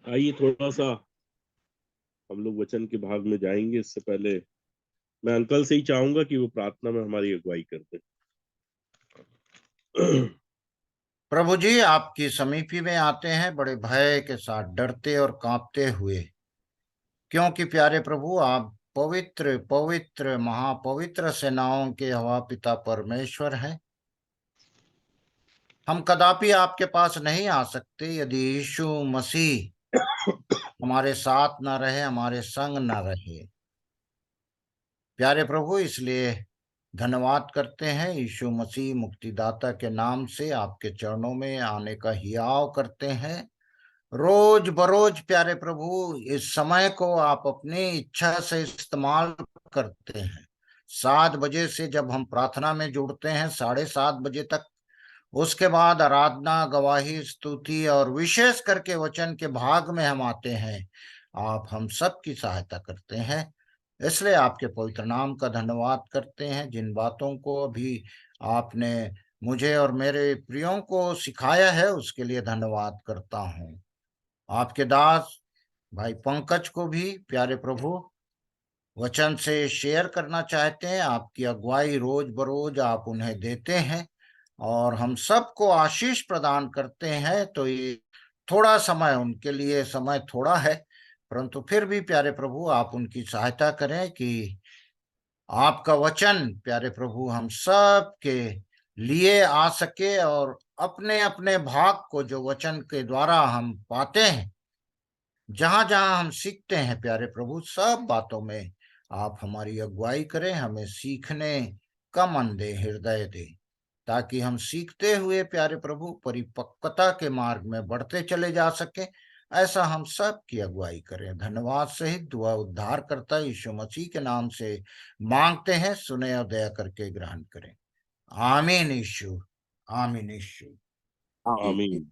आइए थोड़ा सा हम लोग वचन के भाग में जाएंगे। इससे पहले मैं अंकल से ही चाहूंगा कि वो प्रार्थना में हमारी अगुवाई कर दे। प्रभु जी, आपकी समीपी में आते हैं बड़े भय के साथ, डरते और कांपते हुए, क्योंकि प्यारे प्रभु, आप पवित्र पवित्र महापवित्र सेनाओं के हवा पिता परमेश्वर हैं। हम कदापि आपके पास नहीं आ सकते यदि यीशु मसीह हमारे साथ ना रहे, हमारे संग ना रहे। प्यारे प्रभु, इसलिए धन्यवाद करते हैं, यीशु मसीह मुक्तिदाता के नाम से आपके चरणों में आने का हियाव करते हैं। रोज बरोज प्यारे प्रभु, इस समय को आप अपनी इच्छा से इस्तेमाल करते हैं। 7 बजे से जब हम प्रार्थना में जुड़ते हैं, 7:30 बजे तक, उसके बाद आराधना, गवाही, स्तुति और विशेष करके वचन के भाग में हम आते हैं, आप हम सब की सहायता करते हैं। इसलिए आपके पवित्र नाम का धन्यवाद करते हैं। जिन बातों को अभी आपने मुझे और मेरे प्रियों को सिखाया है, उसके लिए धन्यवाद करता हूँ। आपके दास भाई पंकज को भी प्यारे प्रभु वचन से शेयर करना चाहते हैं। आपकी अगुवाई रोज बरोज आप उन्हें देते हैं और हम सबको आशीष प्रदान करते हैं। तो ये थोड़ा समय उनके लिए, समय थोड़ा है, परंतु फिर भी प्यारे प्रभु आप उनकी सहायता करें कि आपका वचन प्यारे प्रभु हम सब के लिए आ सके और अपने अपने भाग को जो वचन के द्वारा हम पाते हैं, जहां जहां हम सीखते हैं, प्यारे प्रभु सब बातों में आप हमारी अगुवाई करें, हमें सीखने का मन दे, हृदय दे, ताकि हम सीखते हुए प्यारे प्रभु परिपक्वता के मार्ग में बढ़ते चले जा सके। ऐसा हम सब की अगुवाई करें। धन्यवाद सहित दुआ उद्धार करता यीशु मसीह के नाम से मांगते हैं, सुने और दया करके ग्रहण करें। आमीन यीशु, आमीन यीशु। आमीन।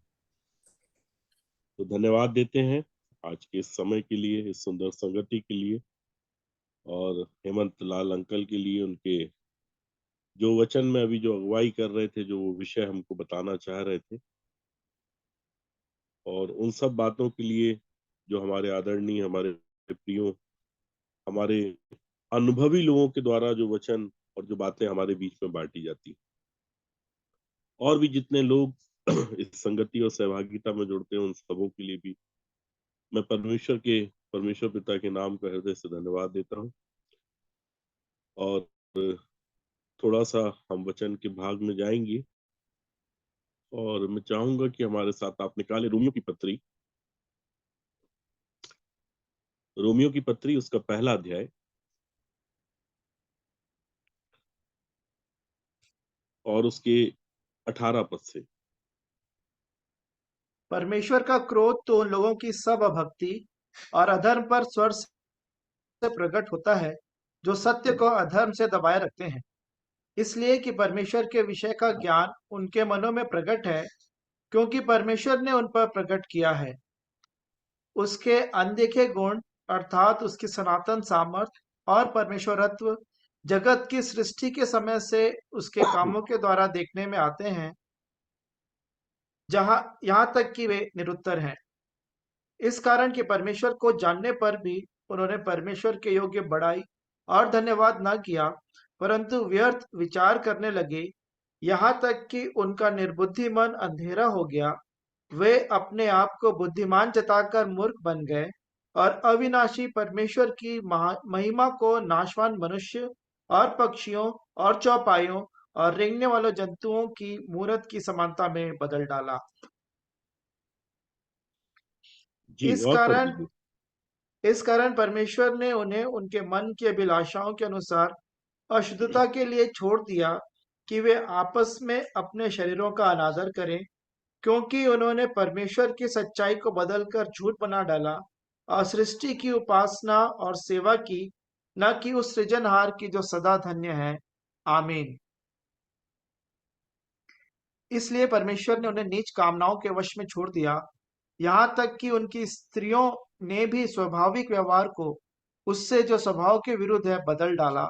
तो धन्यवाद देते हैं आज के इस समय के लिए, इस सुंदर संगति के लिए, और हेमंत लाल अंकल के लिए, उनके जो वचन में अभी जो अगुवाई कर रहे थे, जो वो विषय हमको बताना चाह रहे थे, और उन सब बातों के लिए जो हमारे आदरणीय, हमारे प्रियो, हमारे अनुभवी लोगों के द्वारा जो वचन और जो बातें हमारे बीच में बांटी जाती, और भी जितने लोग इस संगति और सहभागिता में जुड़ते हैं, उन सबों के लिए भी मैं परमेश्वर पिता के नाम का हृदय से धन्यवाद देता हूँ। और थोड़ा सा हम वचन के भाग में जाएंगे, और मैं चाहूंगा कि हमारे साथ आप निकाले रोमियो की पत्री उसका पहला अध्याय और उसके 18 पद से। परमेश्वर का क्रोध तो उन लोगों की सब अभक्ति और अधर्म पर स्वर से प्रकट होता है, जो सत्य को अधर्म से दबाए रखते हैं। इसलिए कि परमेश्वर के विषय का ज्ञान उनके मनों में प्रकट है, क्योंकि परमेश्वर ने उन पर प्रकट किया है। उसके अनदेखे गुण अर्थात उसकी सनातन सामर्थ और परमेश्वरत्व जगत की सृष्टि के समय से उसके कामों के द्वारा देखने में आते हैं, जहां यहाँ तक कि वे निरुत्तर हैं। इस कारण कि परमेश्वर को जानने पर भी उन्होंने परमेश्वर के योग्य बड़ाई और धन्यवाद न किया, परंतु व्यर्थ विचार करने लगे, यहाँ तक कि उनका निर्बुद्धि मन अंधेरा हो गया। वे अपने आप को बुद्धिमान जताकर मूर्ख बन गए और अविनाशी परमेश्वर की महिमा को नाशवान मनुष्य और पक्षियों और चौपाइयों और रेंगने वाले जंतुओं की मूरत की समानता में बदल डाला। जी, इस और पढ़ कारण दीजिए। इस कारण परमेश्वर ने उन्हें उनके मन की अभिलाषाओं के अनुसार अशुद्धता के लिए छोड़ दिया, कि वे आपस में अपने शरीरों का अनादर करें, क्योंकि उन्होंने परमेश्वर की सच्चाई को बदलकर झूठ बना डाला और सृष्टि की उपासना और सेवा की, न कि उस सृजनहार की जो सदा धन्य है। आमीन। इसलिए परमेश्वर ने उन्हें नीच कामनाओं के वश में छोड़ दिया, यहाँ तक कि उनकी स्त्रियों ने भी स्वाभाविक व्यवहार को उससे जो स्वभाव के विरुद्ध है बदल डाला।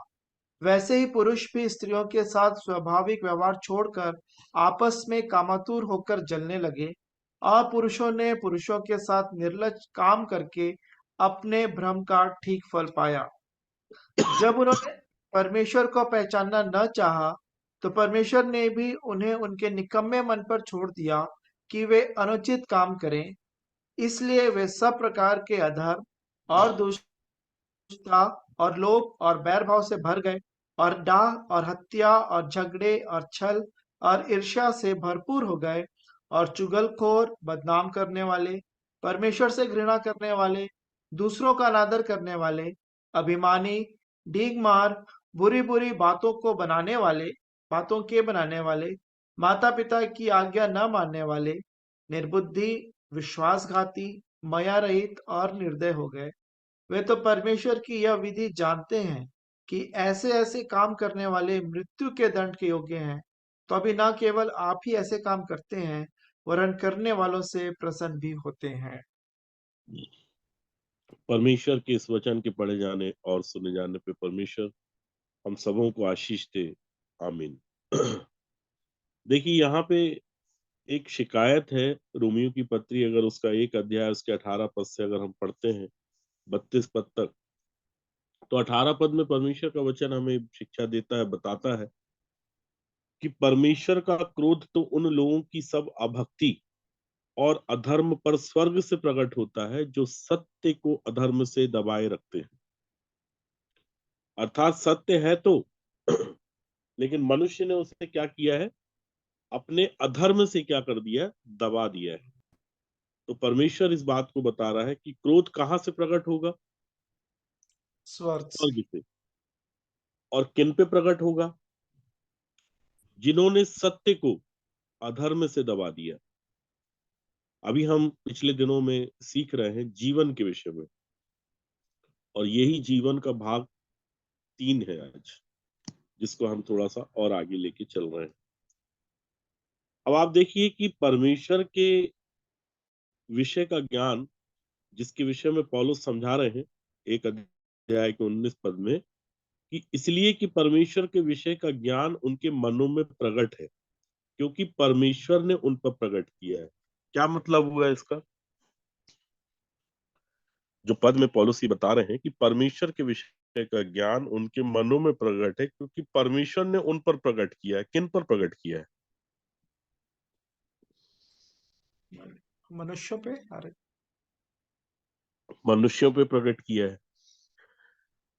वैसे ही पुरुष भी स्त्रियों के साथ स्वाभाविक व्यवहार छोड़कर आपस में कामातुर होकर जलने लगे और पुरुषों ने पुरुषों के साथ निर्लज काम करके अपने भ्रम का ठीक फल पाया। जब उन्होंने परमेश्वर को पहचानना न चाहा, तो परमेश्वर ने भी उन्हें उनके निकम्मे मन पर छोड़ दिया कि वे अनुचित काम करें। इसलिए वे सब प्रकार के अधर्म और दुष्टता और लोभ और बैर भाव से भर गए, और डाह और हत्या और झगड़े और छल और ईर्ष्या से भरपूर हो गए, और चुगलखोर, बदनाम करने वाले, परमेश्वर से घृणा करने वाले, दूसरों का अनादर करने वाले, अभिमानी, डींग मार, बुरी बुरी बातों के बनाने वाले, माता पिता की आज्ञा न मानने वाले, निर्बुद्धि, विश्वासघाती, मया रहित और निर्दय हो गए। वे तो परमेश्वर की यह विधि जानते हैं कि ऐसे ऐसे काम करने वाले मृत्यु के दंड के योग्य हैं। तो अभी न केवल आप ही ऐसे काम करते हैं, वरन करने वालों से प्रसन्न भी होते हैं। परमेश्वर के इस वचन के पढ़े जाने और सुने जाने पे परमेश्वर हम सबों को आशीष दे। आमीन। देखिए यहाँ पे एक शिकायत है। रोमियो की पत्री अगर उसका 1 अध्याय उसके 18 पद से अगर हम पढ़ते हैं 32 पद तक, तो 18 पद में परमेश्वर का वचन हमें शिक्षा देता है, बताता है कि परमेश्वर का क्रोध तो उन लोगों की सब अभक्ति और अधर्म पर स्वर्ग से प्रकट होता है जो सत्य को अधर्म से दबाए रखते हैं। अर्थात सत्य है तो लेकिन मनुष्य ने उसे क्या किया है, अपने अधर्म से क्या कर दिया, दबा दिया है। तो परमेश्वर इस बात को बता रहा है कि क्रोध कहां से प्रकट होगा, स्वर्ग से। स्वर्ग से। और किन पे प्रकट होगा, जिन्होंने सत्य को अधर्म से दबा दिया। अभी हम पिछले दिनों में सीख रहे हैं जीवन के विषय में, और यही जीवन का भाग 3 है आज, जिसको हम थोड़ा सा और आगे लेके चल रहे हैं। अब आप देखिए कि परमेश्वर के विषय का ज्ञान, जिसके विषय में पौलुस समझा रहे हैं 1 अध्याय के 19 पद में, कि इसलिए कि परमेश्वर के विषय का ज्ञान उनके मनों में प्रकट है, क्योंकि परमेश्वर ने उन पर प्रकट किया है। क्या मतलब हुआ इसका? जो पद में पौलुस ये बता रहे हैं कि परमेश्वर के विषय का ज्ञान उनके मनों में प्रकट है, क्योंकि परमेश्वर ने उन पर प्रकट किया है। किन पर प्रकट किया है? मनुष्यों पे। अरे, मनुष्यों पे प्रकट किया है।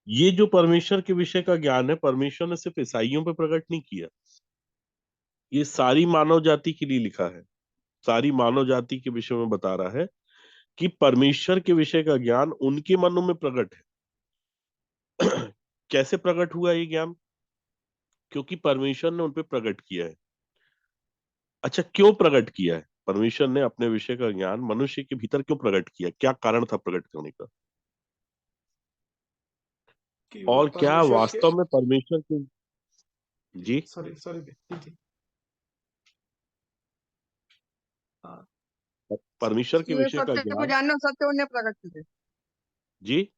ये जो परमेश्वर के विषय का ज्ञान है, परमेश्वर ने सिर्फ ईसाइयों पे प्रकट नहीं किया, ये सारी मानव जाति के लिए लिखा है। सारी मानव जाति के विषय में बता रहा है कि परमेश्वर के विषय का ज्ञान उनके मनों में प्रकट है। कैसे प्रकट हुआ ये ज्ञान? क्योंकि परमेश्वर ने उन पे प्रकट किया है। अच्छा, क्यों प्रकट किया है? परमेश्वर ने अपने विषय का ज्ञान मनुष्य के भीतर क्यों प्रकट किया? क्या कारण था प्रकट करने का? कि वो और क्या परमेश्वर के। वास्तव में परमेश्वर के, जी, सॉरी सॉरी जी। हाँ। परमेश्वर के कि वे विषय का सत्य को ज्ञान, जानने और सत्य उन्हें प्रकट करे। जी,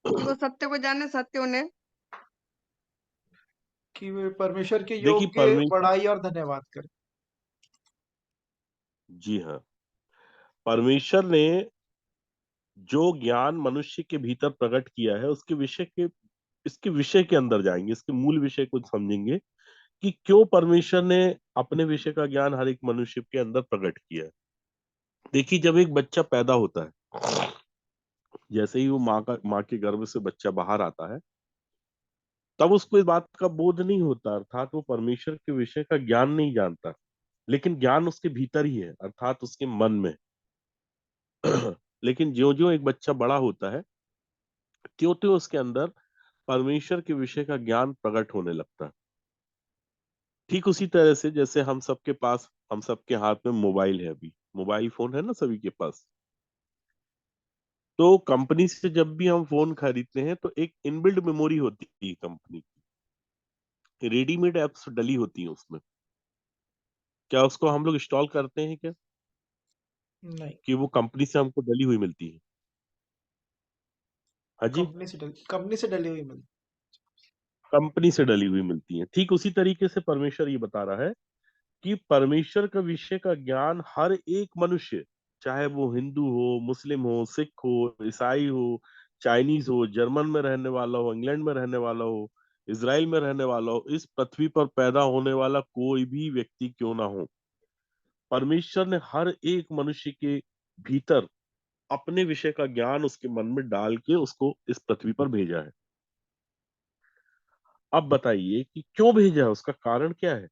कि वो सत्य को जाने, सत्य उन्हें। कि वे परमेश्वर के देखिए योग्य परमेश्वर, बड़ाई और धन्यवाद करें। जी हाँ, परमेश्वर ने जो ज्ञान मनुष्य के भीतर प्रकट किया है उसके विषय के, इसके विषय के अंदर जाएंगे, इसके मूल विषय को समझेंगे कि क्यों परमेश्वर ने अपने विषय का ज्ञान हर एक मनुष्य के अंदर प्रकट किया है। देखिए जब एक बच्चा पैदा होता है, जैसे ही वो माँ के गर्भ से बच्चा बाहर आता है, तब उसको इस बात का बोध नहीं होता, अर्थात वो परमेश्वर के विषय का ज्ञान नहीं जानता, लेकिन ज्ञान उसके भीतर ही है, अर्थात उसके मन में। लेकिन ज्यो ज्यो एक बच्चा बड़ा होता है, त्यों त्यों उसके अंदर परमेश्वर के विषय का ज्ञान प्रकट होने लगता है। ठीक उसी तरह से जैसे हम सबके पास, हम सबके हाथ में मोबाइल है, अभी मोबाइल फोन है ना सभी के पास। तो कंपनी से जब भी हम फोन खरीदते हैं तो एक इनबिल्ड मेमोरी होती है कंपनी की, रेडीमेड एप्स डली होती हैं उसमें। क्या उसको हम लोग इंस्टॉल करते हैं क्या, नहीं। कि वो कंपनी से हमको डली हुई मिलती है? हाँ जी, कंपनी से डली हुई मिल। कंपनी से डली हुई मिलती है। ठीक उसी तरीके से परमेश्वर ये बता रहा है कि परमेश्वर का विषय का ज्ञान हर एक मनुष्य, चाहे वो हिंदू हो, मुस्लिम हो, सिख हो, ईसाई हो, चाइनीज हो, जर्मन में रहने वाला हो, इंग्लैंड में रहने वाला हो, इजराइल में रहने वाला हो, इस पृथ्वी पर पैदा होने वाला कोई भी व्यक्ति क्यों ना हो, परमेश्वर ने हर एक मनुष्य के भीतर अपने विषय का ज्ञान उसके मन में डाल के उसको इस पृथ्वी पर भेजा है। अब बताइए कि क्यों भेजा है, उसका कारण क्या है?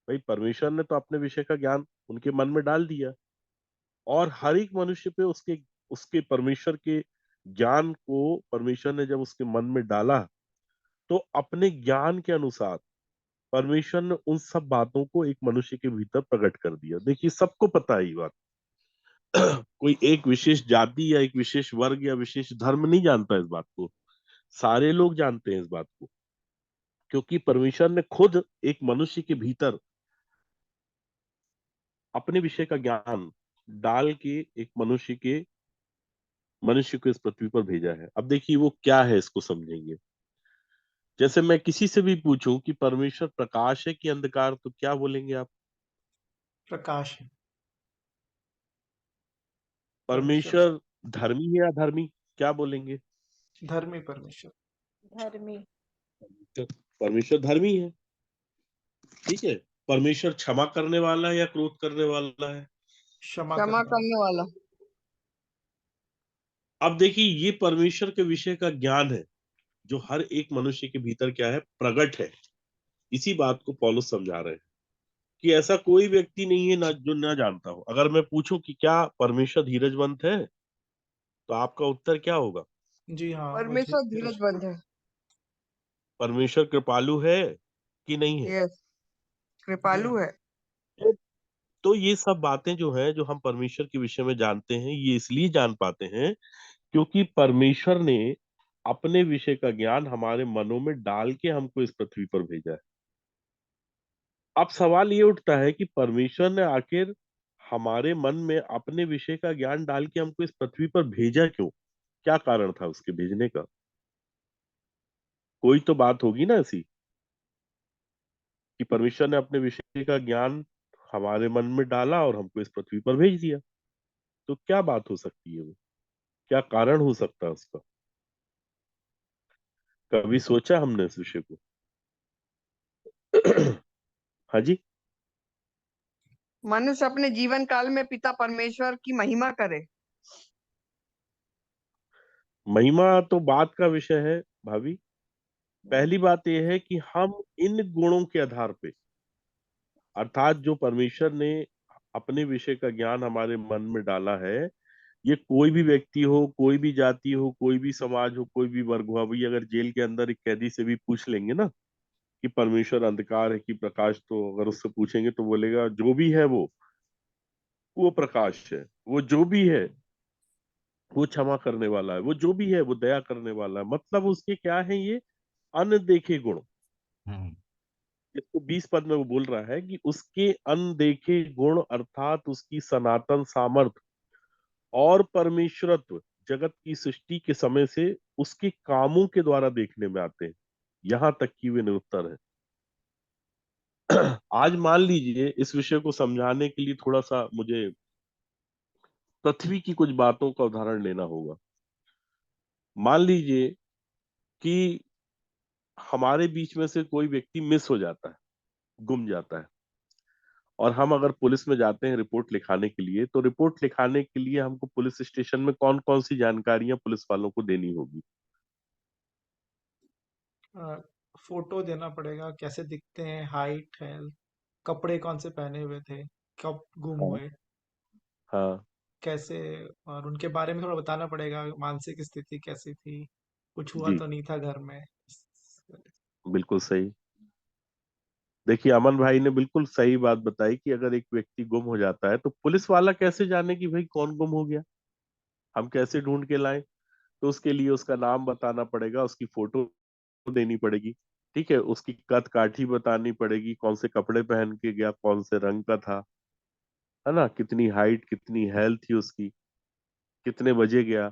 भाई परमेश्वर ने तो अपने विषय का ज्ञान उनके मन में डाल दिया, और हर एक मनुष्य पे उसके उसके परमेश्वर के ज्ञान को परमेश्वर ने जब उसके मन में डाला, तो अपने ज्ञान के अनुसार परमेश्वर ने उन सब बातों को एक मनुष्य के भीतर प्रकट कर दिया। देखिए सबको पता है ये बात। कोई एक विशेष जाति या एक विशेष वर्ग या विशेष धर्म नहीं जानता इस बात को, सारे लोग जानते हैं इस बात को, क्योंकि परमेश्वर ने खुद एक मनुष्य के भीतर अपने विषय का ज्ञान डाल के एक मनुष्य को इस पृथ्वी पर भेजा है। अब देखिए वो क्या है, इसको समझेंगे। जैसे मैं किसी से भी पूछूं कि परमेश्वर प्रकाश है कि अंधकार, तो क्या बोलेंगे आप? प्रकाश है। परमेश्वर परमेश्वर धर्मी है या अधर्मी, क्या बोलेंगे? धर्मी परमेश्वर। धर्मी। परमेश्वर धर्मी है, ठीक है। परमेश्वर क्षमा करने वाला है या क्रोध करने वाला है? क्षमा क्षमा करना। करने वाला। अब देखिए ये परमेश्वर के विषय का ज्ञान है जो हर एक मनुष्य के भीतर क्या है, प्रकट है। इसी बात को पौलुस समझा रहे हैं कि ऐसा कोई व्यक्ति नहीं है ना जो ना जानता हो। अगर मैं पूछूं कि क्या परमेश्वर धीरजवंत है, तो आपका उत्तर क्या होगा? जी हाँ, वो परमेश्वर धीरज। धीरजबंद है। परमेश्वर कृपालु है कि नहीं है? यस, जी कृपालु हाँ। है। तो तो ये सब बातें जो हैं, जो हम परमेश्वर के विषय में जानते हैं, ये इसलिए जान पाते हैं क्योंकि परमेश्वर ने अपने विषय का ज्ञान हमारे मनों में डाल के हमको इस पृथ्वी पर भेजा है। अब सवाल ये उठता है कि परमेश्वर ने आखिर हमारे मन में अपने विषय का ज्ञान डाल के हमको इस पृथ्वी पर भेजा क्यों? क्या कारण था उसके भेजने का? कोई तो बात होगी ना ऐसी कि परमेश्वर ने अपने विषय का ज्ञान हमारे मन में डाला और हमको इस पृथ्वी पर भेज दिया। तो क्या बात हो सकती है वो? क्या कारण हो सकता है उसका? कभी सोचा हमने इस विषय को? हाँ जी। मनुष्य अपने जीवन काल में पिता परमेश्वर की महिमा करे। महिमा तो बात का विषय है भाभी। पहली बात यह है कि हम इन गुणों के आधार पे, अर्थात जो परमेश्वर ने अपने विषय का ज्ञान हमारे मन में डाला है, ये कोई भी व्यक्ति हो, कोई भी जाति हो, कोई भी समाज हो, कोई भी वर्ग हो। अभी अगर जेल के अंदर एक कैदी से भी पूछ लेंगे ना कि परमेश्वर अंधकार है कि प्रकाश, तो अगर उससे पूछेंगे तो बोलेगा जो भी है वो प्रकाश है। वो जो भी है वो क्षमा करने वाला है, वो जो भी है वो दया करने वाला है। मतलब उसके क्या है, ये अनदेखे गुण। हम्म। 120 पद में वो बोल रहा है कि उसके अनदेखे गुण, अर्थात उसकी सनातन सामर्थ और परमेश्वरत्व जगत की सृष्टि के समय से उसके कामों के द्वारा देखने में आते हैं, यहां तक कि वे निरुत्तर है। आज मान लीजिए इस विषय को समझाने के लिए थोड़ा सा मुझे पृथ्वी की कुछ बातों का उदाहरण लेना होगा। मान लीजिए कि हमारे बीच में से कोई व्यक्ति मिस हो जाता है, गुम जाता है, और हम अगर पुलिस में जाते हैं रिपोर्ट लिखाने के लिए, तो रिपोर्ट लिखाने के लिए हमको पुलिस स्टेशन में कौन कौन सी जानकारियां पुलिस वालों को देनी होगी? फोटो देना पड़ेगा, कैसे दिखते हैं, हाइट है, कपड़े कौन से पहने हुए थे, कब गुम हाँ। हुए, हाँ। कैसे, और उनके बारे में थोड़ा बताना पड़ेगा, मानसिक स्थिति कैसी थी, कुछ हुआ जी, तो नहीं था घर में। बिल्कुल सही। देखिए अमन भाई ने बिल्कुल सही बात बताई कि अगर एक व्यक्ति गुम हो जाता है तो पुलिस वाला कैसे जाने कि भाई कौन गुम हो गया, हम कैसे ढूंढ के लाएं? तो उसके लिए उसका नाम बताना पड़ेगा, उसकी फोटो देनी पड़ेगी, ठीक है, उसकी कद काठी बतानी पड़ेगी, कौन से कपड़े पहन के गया, कौन से रंग का था, है ना, कितनी हाइट, कितनी हेल्थ थी उसकी, कितने बजे गया,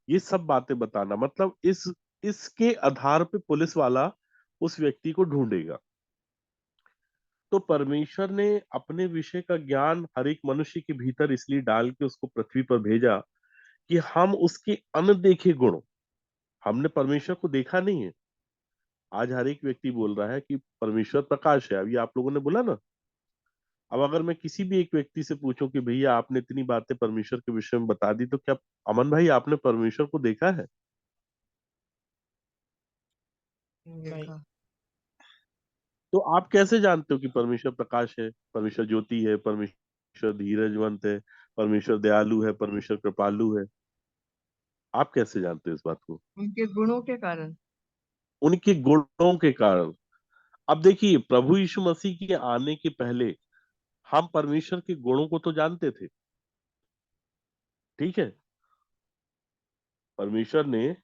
ये सब बातें बताना। मतलब इसके आधार पे पुलिस वाला उस व्यक्ति को ढूंढेगा। तो परमेश्वर ने अपने विषय का ज्ञान हर एक मनुष्य के भीतर इसलिए डाल के उसको पृथ्वी पर भेजा कि हम उसके अनदेखे गुण, हमने परमेश्वर को देखा नहीं है। आज हर एक व्यक्ति बोल रहा है कि परमेश्वर प्रकाश है, अभी आप लोगों ने बोला ना। अब अगर मैं किसी भी एक व्यक्ति से पूछूं कि भैया आपने इतनी बातें परमेश्वर के विषय में बता दी, तो क्या अमन भाई आपने परमेश्वर को देखा है? नहीं। देखा। तो आप कैसे जानते हो कि परमेश्वर प्रकाश है, परमेश्वर ज्योति है, परमेश्वर धीरजवंत है, परमेश्वर दयालु है, परमेश्वर कृपालु है? आप कैसे जानते हो इस बात को? उनके गुणों के कारण। उनके गुणों के कारण। अब देखिए, प्रभु यीशु मसीह के आने के पहले हम परमेश्वर के गुणों को तो जानते थे, ठीक है। परमेश्वर ने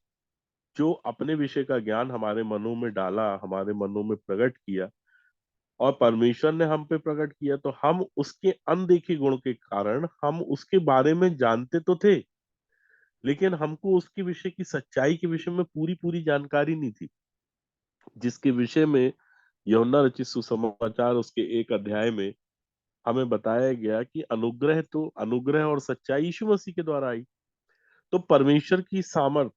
जो अपने विषय का ज्ञान हमारे मनों में डाला, हमारे मनों में प्रकट किया, और परमेश्वर ने हम पे प्रकट किया, तो हम उसके अनदेखे गुण के कारण हम उसके बारे में जानते तो थे, लेकिन हमको उसके विषय की सच्चाई के विषय में पूरी पूरी जानकारी नहीं थी, जिसके विषय में यूहन्ना रचित सुसमाचार उसके 1 अध्याय में हमें बताया गया कि अनुग्रह और सच्चाई यीशु मसीह के द्वारा आई। तो परमेश्वर की सामर्थ,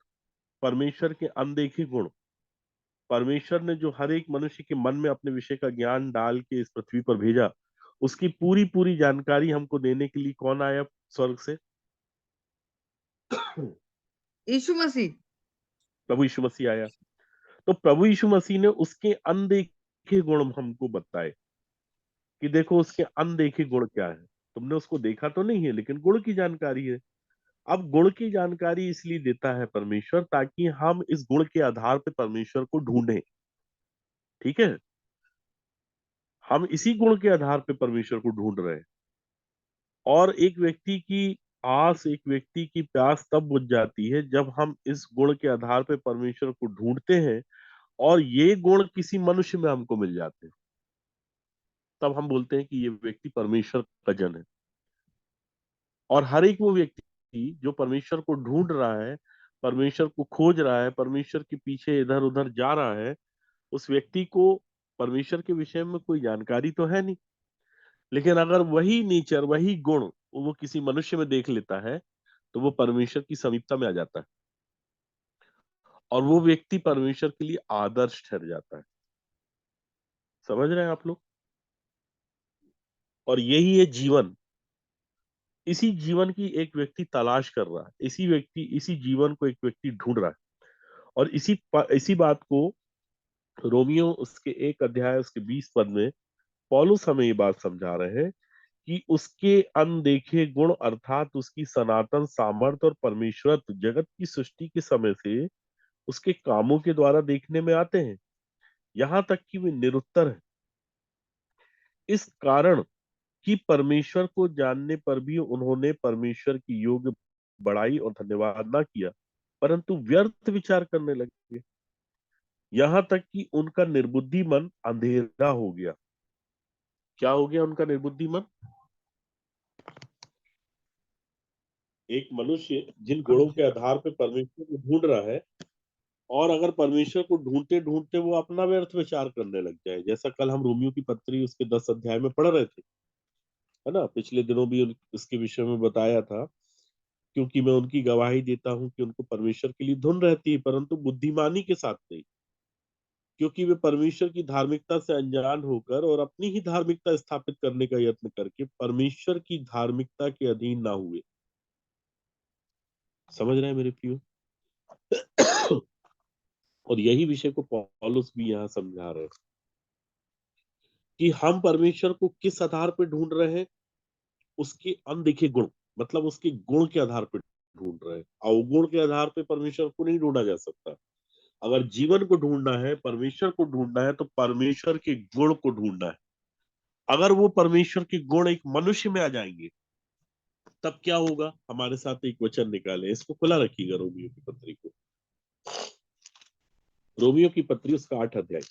परमेश्वर के अनदेखे गुण, परमेश्वर ने जो हर एक मनुष्य के मन में अपने विषय का ज्ञान डाल के इस पृथ्वी पर भेजा, उसकी पूरी पूरी जानकारी हमको देने के लिए कौन आया स्वर्ग से? यीशु मसीह। प्रभु यीशु मसीह आया। तो प्रभु यीशु मसीह ने उसके अनदेखे गुण हमको बताए कि देखो उसके अनदेखे गुण क्या है। तुमने उसको देखा तो नहीं है, लेकिन गुण की जानकारी है। अब गुण की जानकारी इसलिए देता है परमेश्वर, ताकि हम इस गुण के आधार पर परमेश्वर को ढूंढें, ठीक है। हम इसी गुण के आधार पर परमेश्वर को ढूंढ रहे हैं। और एक व्यक्ति की आस, एक व्यक्ति की प्यास तब बुझ जाती है जब हम इस गुण के आधार पर परमेश्वर को ढूंढते हैं और ये गुण किसी मनुष्य में हमको मिल जाते हैं। तब हम बोलते हैं कि ये व्यक्ति परमेश्वर का जन है। और हर एक वो व्यक्ति जो परमेश्वर को ढूंढ रहा है, परमेश्वर को खोज रहा है, परमेश्वर के पीछे इधर उधर जा रहा है, उस व्यक्ति को परमेश्वर के विषय में कोई जानकारी तो है नहीं। लेकिन अगर वही नेचर, वही गुण वो किसी मनुष्य में देख लेता है, तो वो परमेश्वर की समीपता में आ जाता है और वो व्यक्ति परमेश्वर के लिए आदर्श ठहर जाता है। समझ रहे हैं आप लोग? और यही है जीवन। इसी जीवन की एक व्यक्ति तलाश कर रहा है, इसी जीवन को एक व्यक्ति ढूंढ रहा है। और इसी बात को रोमियो उसके 1 अध्याय उसके 20 पद में पौलुस हमें ये बात समझा रहे हैं कि उसके अनदेखे गुण अर्थात उसकी सनातन सामर्थ और परमेश्वरत्व जगत की सृष्टि के समय से उसके कामों के द्वारा देखने में आते हैं, यहाँ तक कि वे निरुत्तर है। इस कारण कि परमेश्वर को जानने पर भी उन्होंने परमेश्वर की योग्य बड़ाई और धन्यवाद ना किया, परंतु व्यर्थ विचार करने लगे, यहाँ तक कि उनका निर्बुद्धि मन अंधेरा हो गया। क्या हो गया उनका निर्बुद्धि मन? एक मनुष्य जिन गुणों के आधार पर परमेश्वर को ढूंढ रहा है, और अगर परमेश्वर को ढूंढते ढूंढते वो अपना व्यर्थ विचार करने लग जाए, जैसा कल हम रोमियो की पत्री उसके 10 अध्याय में पढ़ रहे थे, है ना। पिछले दिनों भी इसके विषय में बताया था, क्योंकि मैं उनकी गवाही देता हूं कि उनको परमेश्वर के लिए धुन रहती है, परंतु बुद्धिमानी के साथ नहीं, क्योंकि वे परमेश्वर की धार्मिकता से अनजान होकर और अपनी ही धार्मिकता स्थापित करने का यत्न करके परमेश्वर की धार्मिकता के अधीन ना हुए। समझ रहे हैं मेरे प्रियो? और यही विषय को पौलुस भी यहाँ समझा रहे हैं कि हम परमेश्वर को किस आधार पर ढूंढ रहे हैं? उसके अनदेखे गुण, मतलब उसके गुण के आधार पर ढूंढ रहे हैं। अवगुण के आधार पर परमेश्वर को नहीं ढूंढा जा सकता। अगर जीवन को ढूंढना है, परमेश्वर को ढूंढना है, तो परमेश्वर के गुण को ढूंढना है। अगर वो परमेश्वर के गुण एक मनुष्य में आ जाएंगे, तब क्या होगा? हमारे साथ एक वचन निकाले, इसको खुला रखिएगा, रोमियो की पत्री को, रोमियो की पत्री उसका 8 अध्याय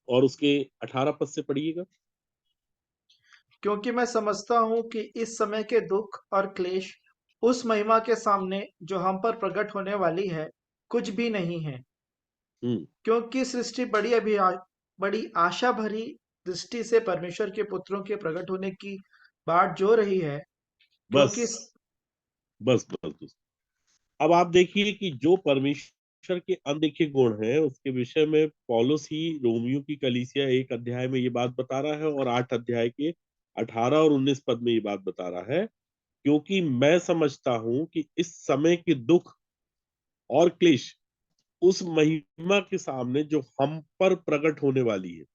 और उसके 18 पद से पढ़िएगा। क्योंकि मैं समझता हूँ कि इस समय के दुख और क्लेश उस महिमा के सामने जो हम पर प्रकट होने वाली है कुछ भी नहीं है। क्योंकि सृष्टि बड़ी आशा भरी दृष्टि से परमेश्वर के पुत्रों के प्रकट होने की बाट जो रही है। बस क्योंकि बस बस बस। अब आप देखिए कि जो परमेश्वर के अनदेखे गुण हैं उसके विषय में पौलुस ही रोमियो की कलीसिया 1 अध्याय में ये बात बता रहा है, और 8 अध्याय के 18 और 19 पद में ये बात बता रहा है। क्योंकि मैं समझता हूं कि इस समय के दुख और क्लेश उस महिमा के सामने जो हम पर प्रकट होने वाली है।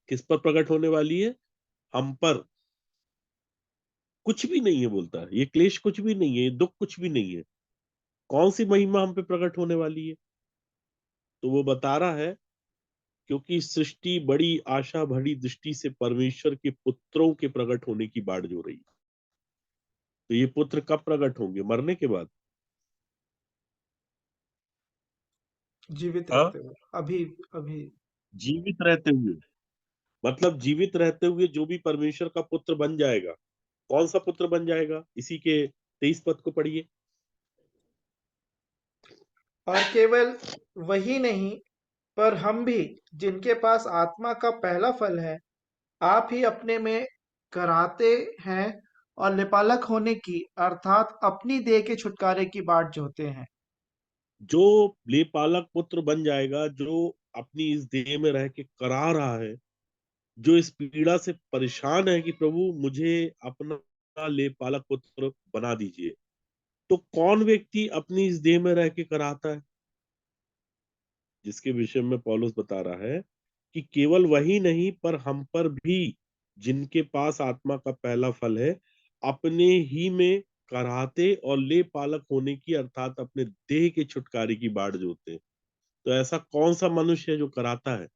किस पर प्रकट होने वाली है? हम पर। कुछ भी नहीं है, बोलता है ये क्लेश कुछ भी नहीं है, ये दुख कुछ भी नहीं है। कौन सी महिमा हम पे प्रकट होने वाली है? तो वो बता रहा है, क्योंकि सृष्टि बड़ी आशा भरी दृष्टि से परमेश्वर के पुत्रों के प्रकट होने की बाट जो रही। तो ये पुत्र कब प्रकट होंगे? मरने के बाद? जीवित हाँ, रहते हुए, अभी अभी जीवित रहते हुए। मतलब जीवित रहते हुए जो भी परमेश्वर का पुत्र बन जाएगा, कौन सा पुत्र बन जाएगा? इसी के 23 पद को पढ़िए। और केवल वही नहीं, पर हम भी, जिनके पास आत्मा का पहला फल है, आप ही अपने में कराते हैं और लेपालक होने की अर्थात अपनी देह के छुटकारे की बाट जोहते हैं। जो लेपालक पुत्र बन जाएगा, जो अपनी इस देह में रह के करा रहा है, जो इस पीड़ा से परेशान है कि प्रभु मुझे अपना लेपालक पुत्र बना दीजिए, तो कौन व्यक्ति अपनी इस देह में रह के कराता है? जिसके विषय में पौलुस बता रहा है कि केवल वही नहीं, पर हम पर भी, जिनके पास आत्मा का पहला फल है, अपने ही में कराते और ले पालक होने की अर्थात अपने देह के छुटकारे की बाट जोते हैं। तो ऐसा कौन सा मनुष्य है जो कराता है?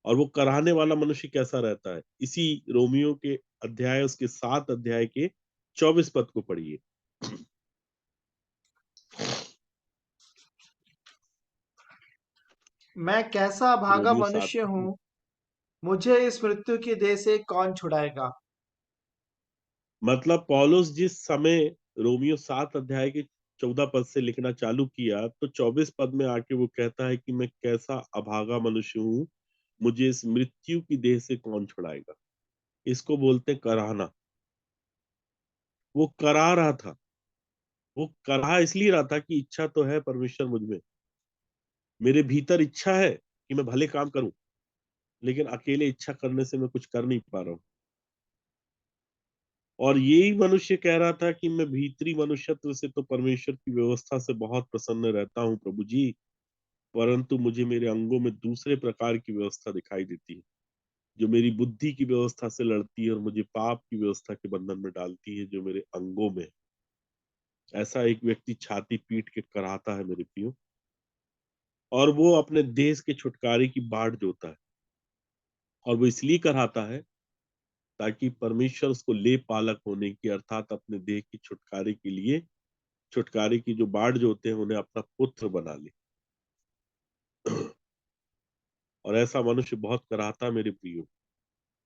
और वो कराने वाला मनुष्य कैसा रहता है? इसी रोमियो के अध्याय, उसके 7 अध्याय के 24 पद को पढ़िए। मैं कैसा अभागा रोमियो 7। मनुष्य हूँ, मुझे इस मृत्यु की देह से कौन छुड़ाएगा। मतलब पौलुस जिस समय रोमियो 7 अध्याय के 14 पद से लिखना चालू किया, तो 24 पद में आके वो कहता है कि मैं कैसा अभागा मनुष्य हूँ, मुझे इस मृत्यु की देह से कौन छुड़ाएगा। इसको बोलते हैं कराहना। वो करा रहा था। वो करा इसलिए रहा था कि इच्छा तो है परमेश्वर मुझ में, मेरे भीतर इच्छा है कि मैं भले काम करूं, लेकिन अकेले इच्छा करने से मैं कुछ कर नहीं पा रहा हूं। और यही मनुष्य कह रहा था कि मैं भीतरी मनुष्यत्व से तो परमेश्वर की व्यवस्था से बहुत प्रसन्न रहता हूं प्रभु जी, परंतु मुझे मेरे अंगों में दूसरे प्रकार की व्यवस्था दिखाई देती है, जो मेरी बुद्धि की व्यवस्था से लड़ती है और मुझे पाप की व्यवस्था के बंधन में डालती है जो मेरे अंगों में है। ऐसा एक व्यक्ति छाती पीट के कराता है मेरे प्रियो, और वो अपने देश के छुटकारे की बाट जोता है। और वो इसलिए कराता है ताकि परमेश्वर उसको ले पालक होने की अर्थात अपने देह की छुटकारे के लिए, छुटकारे की जो बाट जोते हैं, उन्हें अपना पुत्र बना ले। और ऐसा मनुष्य बहुत कराता है मेरे प्रियो।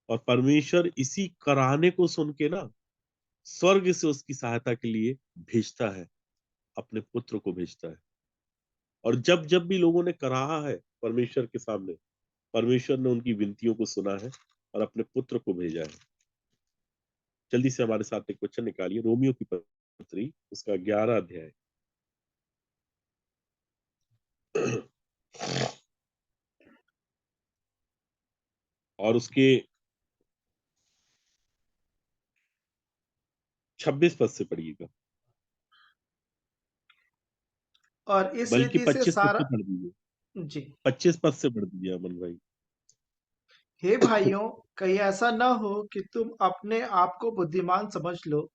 और परमेश्वर इसी कराहने को सुन के ना स्वर्ग से उसकी सहायता के लिए भेजता है, अपने पुत्र को भेजता है। और जब जब भी लोगों ने कराहा है परमेश्वर के सामने, परमेश्वर ने उनकी विनतियों को सुना है और अपने पुत्र को भेजा है। जल्दी से हमारे साथ एक क्वेश्चन निकालिए, रोमियो की पत्री उसका 11 अध्याय। और उसके 26 पद से पढ़िएगा, और इस बल्कि रीति से 25 पद सारा से पढ़ दीजिए। जी। 25 पद से पढ़ दीजिए अमन भाई। हे भाइयों, कहीं ऐसा न हो कि तुम अपने आप को बुद्धिमान समझ लो।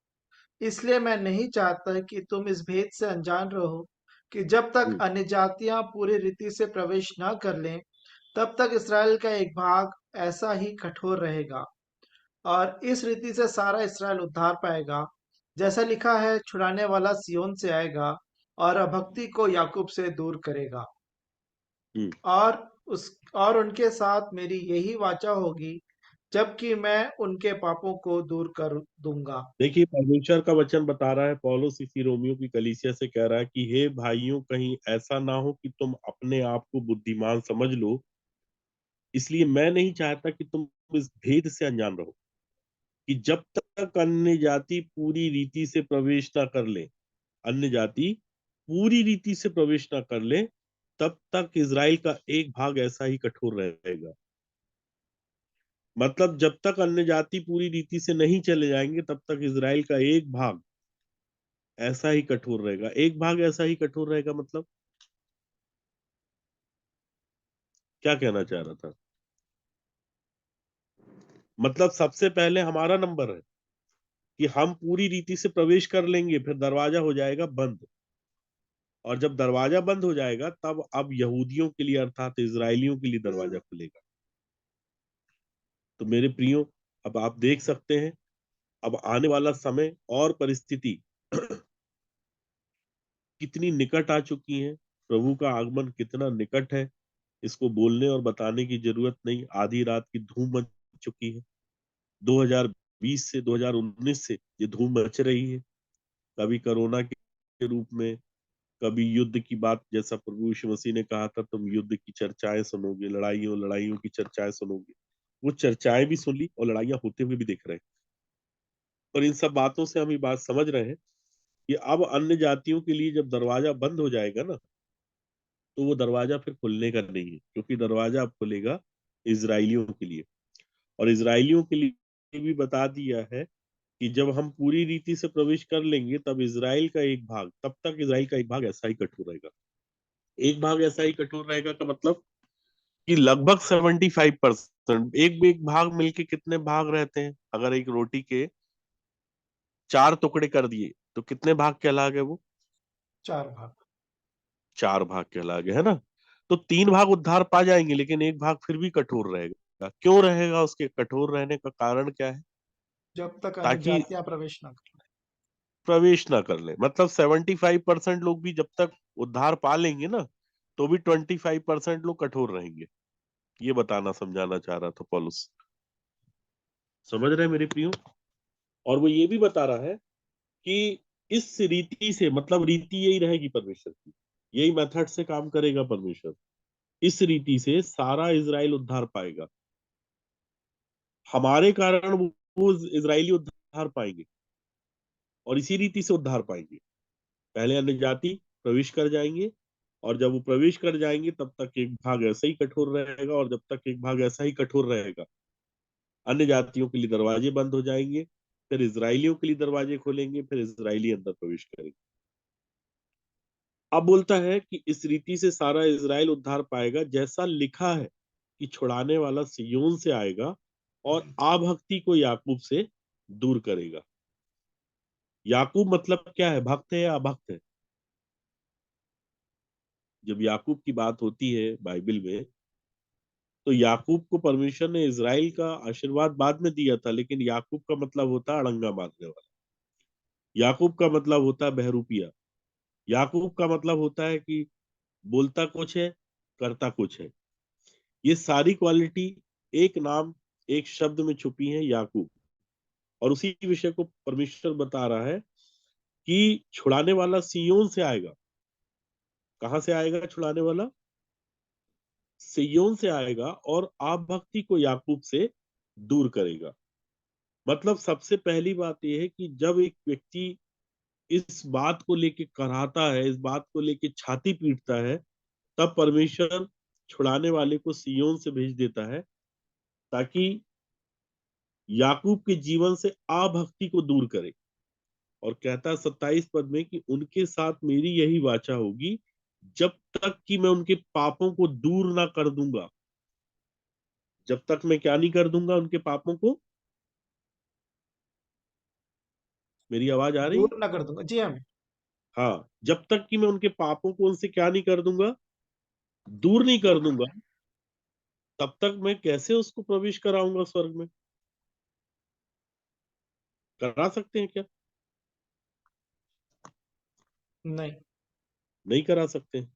इसलिए मैं नहीं चाहता कि तुम इस भेद से अनजान रहो कि जब तक हम्म, अन्य जातियां पूरी रीति से प्रवेश न कर लें, तब तक इसराइल का एक भाग ऐसा ही कठोर रहेगा। और इस रीति से सारा इसराइल उद्धार पाएगा। जैसा लिखा है, छुड़ाने वाला सियोन से आएगा और अभक्ति को याकूब से दूर करेगा। हम्म, और उस और उनके साथ मेरी यही वाचा होगी, जबकि मैं उनके पापों को दूर कर दूंगा। देखिए, परमेश्वर का वचन बता रहा है, पौलुस इसी रोमियो की कलीसिया से कह रहा है कि हे भाइयों, कहीं ऐसा ना हो कि तुम अपने आप को बुद्धिमान समझ लो, इसलिए मैं नहीं चाहता कि तुम इस भेद से अनजान रहो कि जब तक अन्य जाति पूरी रीति से प्रवेश ना कर ले, अन्य जाति पूरी रीति से प्रवेश ना कर ले, तब तक इज़राइल का एक भाग ऐसा ही कठोर रहेगा। मतलब जब तक अन्य जाति पूरी रीति से नहीं चले जाएंगे, तब तक इज़राइल का एक भाग ऐसा ही कठोर रहेगा। एक भाग ऐसा ही कठोर रहेगा मतलब क्या कहना चाह रहा था? मतलब सबसे पहले हमारा नंबर है कि हम पूरी रीति से प्रवेश कर लेंगे, फिर दरवाजा हो जाएगा बंद। और जब दरवाजा बंद हो जाएगा, तब अब यहूदियों के लिए अर्थात इजरायलियों के लिए दरवाजा खुलेगा। तो मेरे प्रियो, अब आप देख सकते हैं, अब आने वाला समय और परिस्थिति कितनी निकट आ चुकी है, प्रभु का आगमन कितना निकट है, इसको बोलने और बताने की जरूरत नहीं। आधी रात की धूम मच चुकी है। 2020 से 2019 से ये धूम मच रही है। कभी कोरोना के रूप में, कभी युद्ध की बात, जैसा प्रभु यीशु मसीह ने कहा था, तुम युद्ध की चर्चाएं सुनोगे, लड़ाइयों लड़ाइयों की चर्चाएं सुनोगे। वो चर्चाएं भी सुन ली और लड़ाइयां होते हुए भी देख रहे हैं। और इन सब बातों से हम ये बात समझ रहे हैं कि अब अन्य जातियों के लिए जब दरवाजा बंद हो जाएगा ना, तो वो दरवाजा फिर खुलने का नहीं है, क्योंकि दरवाजा अब खुलेगा इजरायलियों के लिए। और इजरायलियों के लिए भी बता दिया है कि जब हम पूरी रीति से प्रवेश कर लेंगे, तब इजराइल का एक भाग, तब तक इजराइल का एक भाग ऐसा ही कठोर रहेगा। एक भाग ऐसा ही कठोर रहेगा का मतलब कि लगभग 75%। एक एक भाग मिलके कितने भाग रहते हैं? अगर एक रोटी के 4 टुकड़े कर दिए तो कितने भाग कहला गए वो? 4 भाग। 4 भाग कहला गए, है ना? तो 3 भाग उद्धार पा जाएंगे, लेकिन एक भाग फिर भी कठोर रहेगा। क्यों रहेगा? उसके कठोर रहने का कारण क्या है? जब तक अन्य ताकि जातियां प्रवेश ना कर लें। प्रवेश ना कर ले। मतलब 75% लोग भी जब तक उद्धार पा लेंगे ना, तो भी 25% लोग कठोर रहेंगे। ये बताना समझाना चाह रहा था पॉलुस। समझ रहे हैं मेरे प्रियो? और वो ये भी बता रहा है कि इस रीति से, मतलब रीति यही रहेगी परमेश्वर की, यही मेथड से काम करेगा परमेश्वर। इस रीति से सारा इज़राइल उद्धार पाएगा। हमारे कारण वो इज़राइली उद्धार पाएंगे और इसी रीति से उद्धार पाएंगे। पहले अन्य जाति प्रवेश कर जाएंगे, और जब वो प्रवेश कर जाएंगे, तब तक एक भाग ऐसा ही कठोर रहेगा, और जब तक एक भाग ऐसा ही कठोर रहेगा, अन्य जातियों के लिए दरवाजे बंद हो जाएंगे, फिर इजरायलियों के लिए दरवाजे खोलेंगे, फिर इजरायली अंदर प्रवेश करेंगे। अब बोलता है कि इस रीति से सारा इजराइल उद्धार पाएगा, जैसा लिखा है कि छुड़ाने वाला सिय्योन से आएगा और आभक्ति को याकूब से दूर करेगा। याकूब मतलब क्या है? भक्त है या अभक्त है? जब याकूब की बात होती है बाइबल में, तो याकूब को परमेश्वर ने इज़राइल का आशीर्वाद बाद में दिया था, लेकिन याकूब का मतलब होता है अड़ंगा मारने वाला। याकूब का मतलब होता है बहरूपिया। याकूब का मतलब होता है कि बोलता कुछ है, करता कुछ है। ये सारी क्वालिटी एक नाम, एक शब्द में छुपी है, याकूब। और उसी विषय को परमेश्वर बता रहा है कि छुड़ाने वाला सिय्योन से आएगा। कहां से आएगा छुड़ाने वाला? सिय्योन से आएगा और आप भक्ति को याकूब से दूर करेगा। मतलब सबसे पहली बात यह है कि जब एक व्यक्ति इस बात को लेके कराहता है, इस बात को लेके छाती पीटता है, तब परमेश्वर छुड़ाने वाले को सिय्योन से भेज देता है, ताकि याकूब के जीवन से अभक्ति को दूर करे। और कहता है 27 पद में कि उनके साथ मेरी यही वाचा होगी, जब तक कि मैं उनके पापों को दूर ना कर दूंगा। जब तक मैं क्या नहीं कर दूंगा? उनके पापों को। मेरी आवाज आ रही है? दूर ना कर दूंगा, जी हाँ। हाँ, जब तक कि मैं उनके पापों को उनसे क्या नहीं कर दूंगा? दूर नहीं कर दूंगा, तब तक मैं कैसे उसको प्रवेश कराऊंगा स्वर्ग में? करा सकते हैं क्या? नहीं। नहीं करा सकते हैं।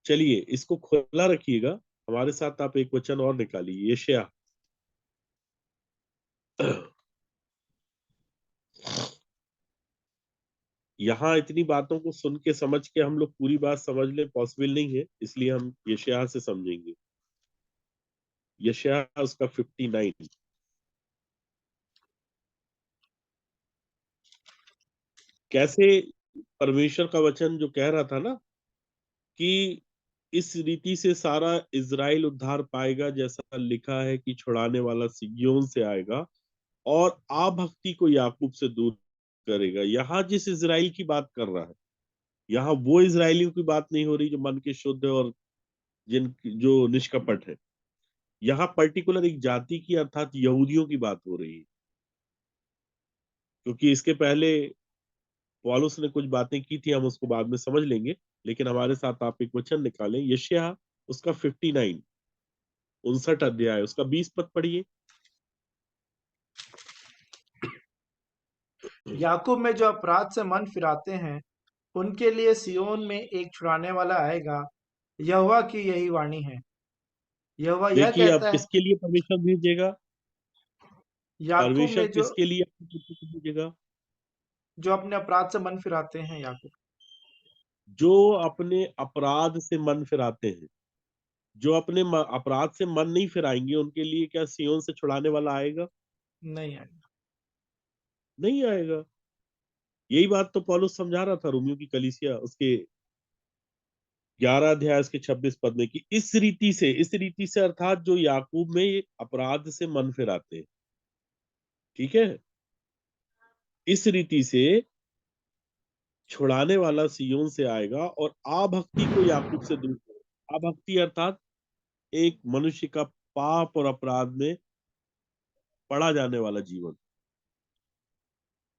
चलिए, इसको खुला रखिएगा। हमारे साथ आप एक वचन और निकालिए, यशायाह यहाँ इतनी बातों को सुन के समझ के हम लोग पूरी बात समझ ले पॉसिबल नहीं है, इसलिए हम यशायाह से समझेंगे। यशायाह उसका 59। कैसे परमेश्वर का वचन जो कह रहा था ना कि इस रीति से सारा इज़राइल उद्धार पाएगा, जैसा लिखा है कि छुड़ाने वाला सिय्योन से आएगा और अभक्ति को याकूब से दूर करेगा। यहाँ जिस इज़राइल की बात कर रहा है, यहाँ वो इज़राइलियों की बात नहीं हो रही जो मन के शुद्ध है और जिन जो निष्कपट है। यहाँ पर्टिकुलर एक जाति की अर्थात यहूदियों की बात हो रही है, क्योंकि इसके पहले पौलुस ने कुछ बातें की थी, हम उसको बाद में समझ लेंगे। लेकिन हमारे साथ आप एक वचन निकालें, यशायाह उसका 59 59 अध्याय उसका 20 पद पढ़िए। याकूब में जो अपराध से मन फिराते हैं, उनके लिए सियोन में एक छुड़ाने वाला आएगा। यहोवा की यही वाणी है। यहोवा यह देखिए अब कहता है, किसके लिए परमेश्वर भेजेगा? याकूब परमेश्वर में किसके लिए अपने पुत्र को भेजेगा? जो अपने अपराध से मन फिराते हैं, याकूब। जो अपने अपराध से मन फिराते हैं। जो अपने अपराध से मन नहीं फिराएंगे, उनके लिए क्या सियोन से छुड़ाने वाला आएगा? नहीं आएगा। नहीं आएगा। यही बात तो पौलुस समझा रहा था रोमियो की कलीसिया, उसके 11 अध्याय उसके 26 पद में, कि इस रीति से अर्थात जो याकूब में ये अपराध से मन फिराते हैं, ठीक है, इस रीति से छुड़ाने वाला सियोन से आएगा और अभक्ति को याकूब से दूर करेगा। अभक्ति अर्थात एक मनुष्य का पाप और अपराध में पड़ा जाने वाला जीवन।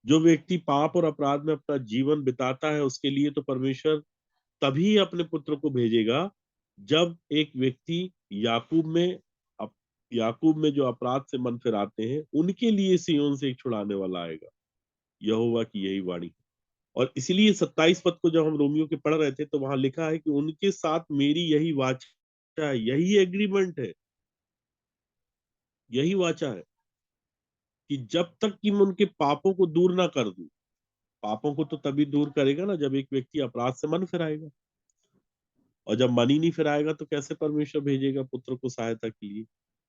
जो व्यक्ति पाप और अपराध में अपना जीवन बिताता है, उसके लिए तो परमेश्वर तभी अपने पुत्र को भेजेगा जब एक व्यक्ति याकूब में याकूब में जो अपराध से मन फिराते हैं, उनके लिए सियोन से एक छुड़ाने वाला आएगा। यहोवा की यही वाणी। और इसीलिए 27 पद को जब हम रोमियो के पढ़ रहे थे, तो वहां लिखा है कि उनके साथ मेरी यही वाचा है, यही एग्रीमेंट है, यही वाचा है कि जब तक कि मैं उनके पापों को दूर ना कर दूं। पापों को तो तभी दूर करेगा ना जब एक व्यक्ति अपराध से मन फिराएगा, और जब मन ही नहीं फिराएगा तो कैसे परमेश्वर भेजेगा पुत्र को सहायता के लिए?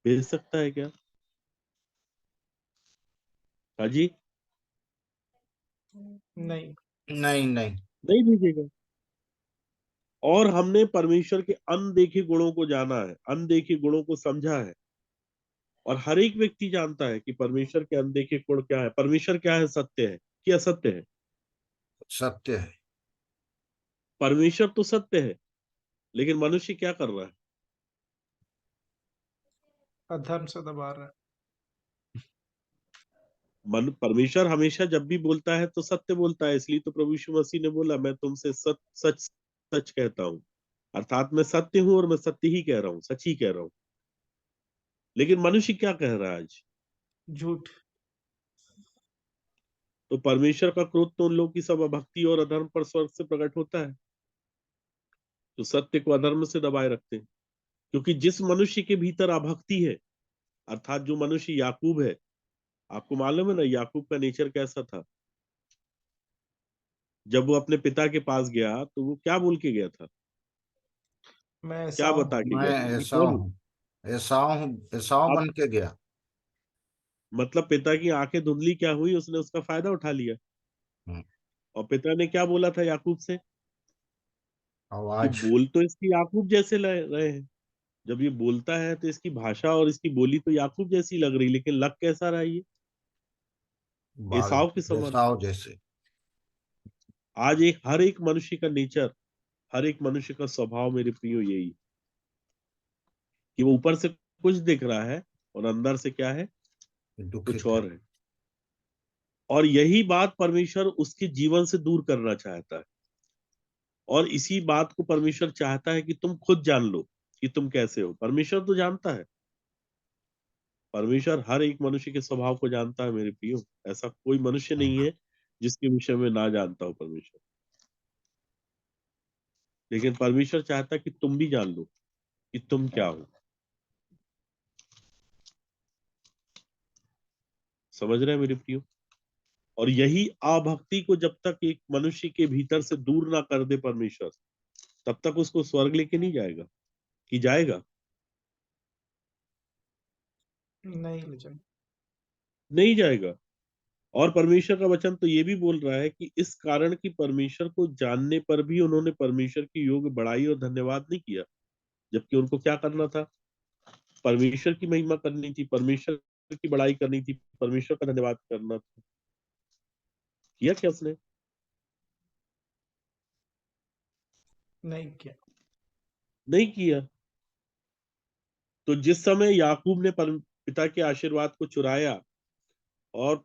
भेज सकता है क्या? हाँ जी, नहीं। नहीं नहीं। नहीं भेजेगा। और हमने परमेश्वर के अनदेखे गुणों को जाना है, अनदेखे गुणों को समझा है, और हर एक व्यक्ति जानता है कि परमेश्वर के अनदेखे गुण क्या है। परमेश्वर क्या है? सत्य है कि असत्य है? सत्य है। परमेश्वर तो सत्य है, लेकिन मनुष्य क्या कर रहा है? अधर्म से दबा रहा है। मन परमेश्वर हमेशा जब भी बोलता है तो सत्य बोलता है। इसलिए तो प्रभु यीशु मसीह ने बोला, मैं तुमसे सच सच सच कहता हूँ, अर्थात मैं सत्य हूं और मैं सत्य ही कह रहा हूँ, सच ही कह रहा हूँ। लेकिन मनुष्य क्या कह रहा है आज? झूठ। तो परमेश्वर का क्रोध तो उन लोगों की सब अभक्ति और अधर्म पर स्वर्ग से प्रकट होता है, तो सत्य को अधर्म से दबाए रखते हैं। क्योंकि जिस मनुष्य के भीतर अभक्ति है, अर्थात जो मनुष्य याकूब है, आपको मालूम है ना याकूब का नेचर कैसा था? जब वो अपने पिता के पास गया तो वो क्या बोल के गया था? मैं क्या एसाव बता हूँ। के मैं गया था? मैं एसाव कौन हूँ? हूँ। एसाव हूँ। एसाव अब बन के गया। मतलब पिता की आंखें धुंधली क्या हुई, उसने उसका फायदा उठा लिया। हम्म, और पिता ने क्या बोला था याकूब से कि आवाज। बोल तो इसकी याकूब जैसे रहे हैं। जब ये बोलता है तो इसकी भाषा और इसकी बोली तो याकूब जैसी लग रही, लेकिन लग कैसा रहा ये? बाल। एसाव के समान। एसाव जैसे। आज एक हर एक मनुष्य का नेचर, हर एक मनुष्य का स्वभाव मेरे प्रियो यही, कि वो ऊपर से कुछ दिख रहा है और अंदर से क्या है? कुछ दुखित है। और है। और यही बात परमेश्वर उसके जीवन से दूर करना चाहता है। और इसी बात को परमेश्वर चाहता है कि तुम खुद जान लो कि तुम कैसे हो। परमेश्वर तो जानता है, परमेश्वर हर एक मनुष्य के स्वभाव को जानता है मेरे प्रियो। ऐसा कोई मनुष्य नहीं है जिसके विषय में ना जानता हो परमेश्वर। लेकिन परमेश्वर चाहता है कि तुम भी जान लो कि तुम क्या हो। समझ रहे हैं मेरे प्रियो? और यही अभक्ति को जब तक एक मनुष्य के भीतर से दूर ना कर दे परमेश्वर, तब तक उसको स्वर्ग लेके नहीं जाएगा। कि जाएगा? नहीं ले जाएंगे। नहीं जाएगा। और परमेश्वर का वचन तो ये भी बोल रहा है कि इस कारण कि परमेश्वर को जानने पर भी उन्होंने परमेश्वर की योग्य बड़ाई और धन्यवाद नहीं किया, जबकि उनको क्या करना था? परमेश्वर की महिमा करनी थी, परमेश्वर की बड़ाई करनी थी, परमेश्वर का धन्यवाद करना था। किया क्या उसने? नहीं किया। नहीं किया। तो जिस समय याकूब ने पिता के आशीर्वाद को चुराया और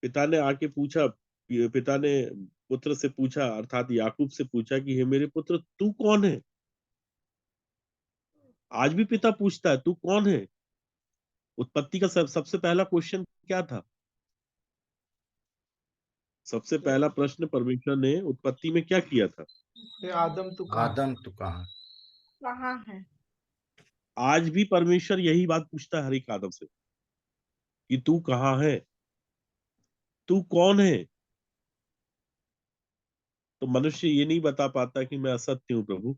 पिता ने आके पूछा, पिता ने पुत्र से पूछा, अर्थात याकूब से पूछा कि हे मेरे पुत्र, तू कौन है? आज भी पिता पूछता है, तू कौन है? उत्पत्ति का सबसे पहला क्वेश्चन क्या था? सबसे पहला प्रश्न परमेश्वर ने उत्पत्ति में क्या किया था? आदम तू कहाँ है? आदम तू कहाँ? कहाँ है? आज भी परमेश्वर यही बात पूछता है हर एक आदम से कि तू कहाँ है, तू कौन है? तो मनुष्य ये नहीं बता पाता कि मैं असत्य हूँ प्रभु,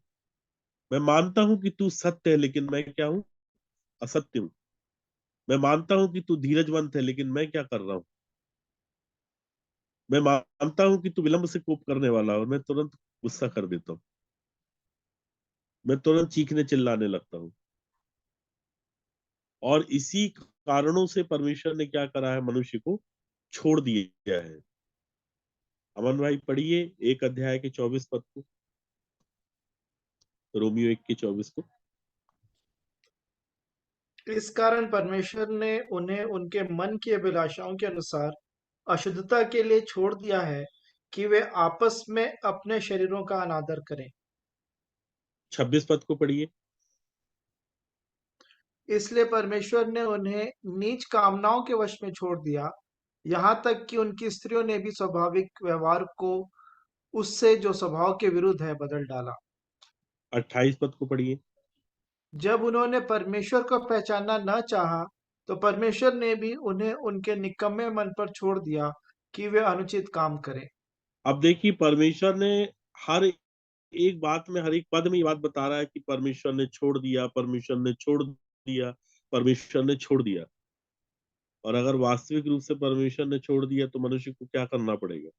मैं मानता हूं कि तू सत्य है, लेकिन मैं क्या हूं? असत्य हूं। मैं मानता हूं कि तू धीरजवंत है, लेकिन मैं क्या कर रहा हूं? मैं मानता हूं कि तू विलंब से कोप करने वाला है, और मैं तुरंत गुस्सा कर देता हूं, मैं तुरंत चीखने चिल्लाने लगता हूं। और इसी कारणों से परमेश्वर ने क्या करा है? मनुष्य को छोड़ दिया है। अमन भाई पढ़िए 1 अध्याय के 24 पद को, रोमियो 1 के 24 को। इस कारण परमेश्वर ने उन्हें उनके मन की अभिलाषाओं के अनुसार अशुद्धता के लिए छोड़ दिया है कि वे आपस में अपने शरीरों का अनादर करें। 26 पद को पढ़िए। इसलिए परमेश्वर ने उन्हें नीच कामनाओं के वश में छोड़ दिया, यहाँ तक कि उनकी स्त्रियों ने भी स्वाभाविक व्यवहार को उससे जो स्वभाव के विरुद्ध है बदल डाला। 28 पद को पढ़िए। जब उन्होंने परमेश्वर को पहचानना न चाहा, तो परमेश्वर ने भी उन्हें उनके निकम्मे मन पर छोड़ दिया कि वे अनुचित काम करें। अब देखिए, परमेश्वर ने हर एक बात में, हर एक पद में ये बात बता रहा है कि परमेश्वर ने छोड़ दिया, परमेश्वर ने छोड़ दिया, परमेश्वर ने छोड़ दिया। और अगर वास्तविक रूप से परमेश्वर ने छोड़ दिया तो मनुष्य को क्या करना पड़ेगा?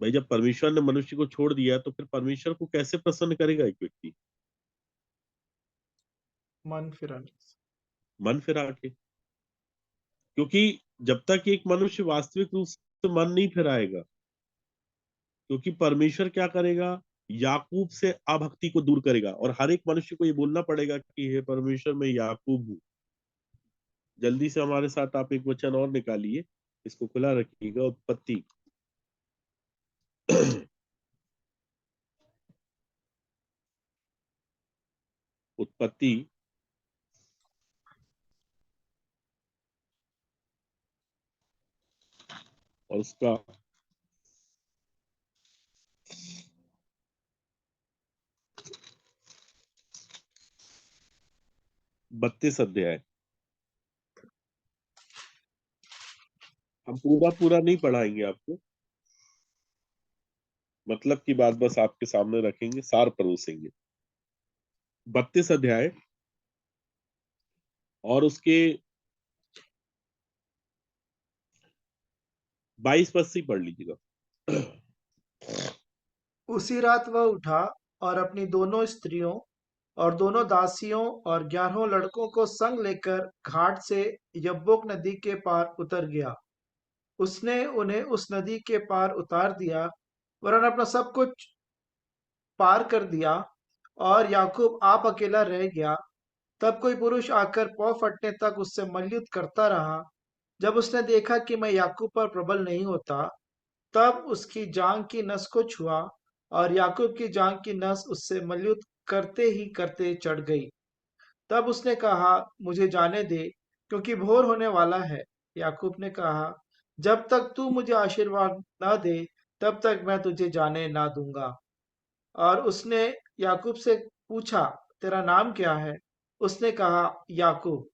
भाई, जब परमेश्वर ने मनुष्य को छोड़ दिया तो फिर परमेश्वर को कैसे प्रसन्न करेगा एक व्यक्ति? मन फिराने से। मन फिरा के। क्योंकि जब तक एक मनुष्य वास्तविक रूप से मन नहीं फिराएगा, क्योंकि परमेश्वर क्या करेगा? याकूब से अभक्ति को दूर करेगा। और हर एक मनुष्य को ये बोलना पड़ेगा कि हे परमेश्वर, मैं याकूब हूँ। जल्दी से हमारे साथ आप एक वचन और निकालिए, इसको खुला रखिएगा। उत्पत्ति उत्पत्ति और उसका 32 अध्याय। हम पूरा पूरा नहीं पढ़ाएंगे आपको, मतलब की बात बस आपके सामने रखेंगे, सार परोसेंगे। 32 अध्याय और उसके 22 पद से ही पढ़ लीजिएगा। उसी रात वह उठा और अपनी दोनों स्त्रियों और दोनों दासियों और 11 लड़कों को संग लेकर घाट से यब्बोक नदी के पार उतर गया। उसने उन्हें उस नदी के पार उतार दिया, वरन अपना सब कुछ पार कर दिया, और याकूब आप अकेला रह गया। तब कोई पुरुष आकर पौ फटने तक उससे मल्लयुद्ध करता रहा। जब उसने देखा कि मैं याकूब पर प्रबल नहीं होता, तब उसकी जांघ की नस को छुआ, और याकूब की जांघ की नस उससे मल्लयुद्ध करते ही करते चढ़ गई। तब उसने कहा, मुझे जाने दे, क्योंकि भोर होने वाला है। याकूब ने कहा, जब तक तू मुझे आशीर्वाद न दे, तब तक मैं तुझे जाने ना दूंगा। और उसने याकूब से पूछा, तेरा नाम क्या है? उसने कहा, याकूब।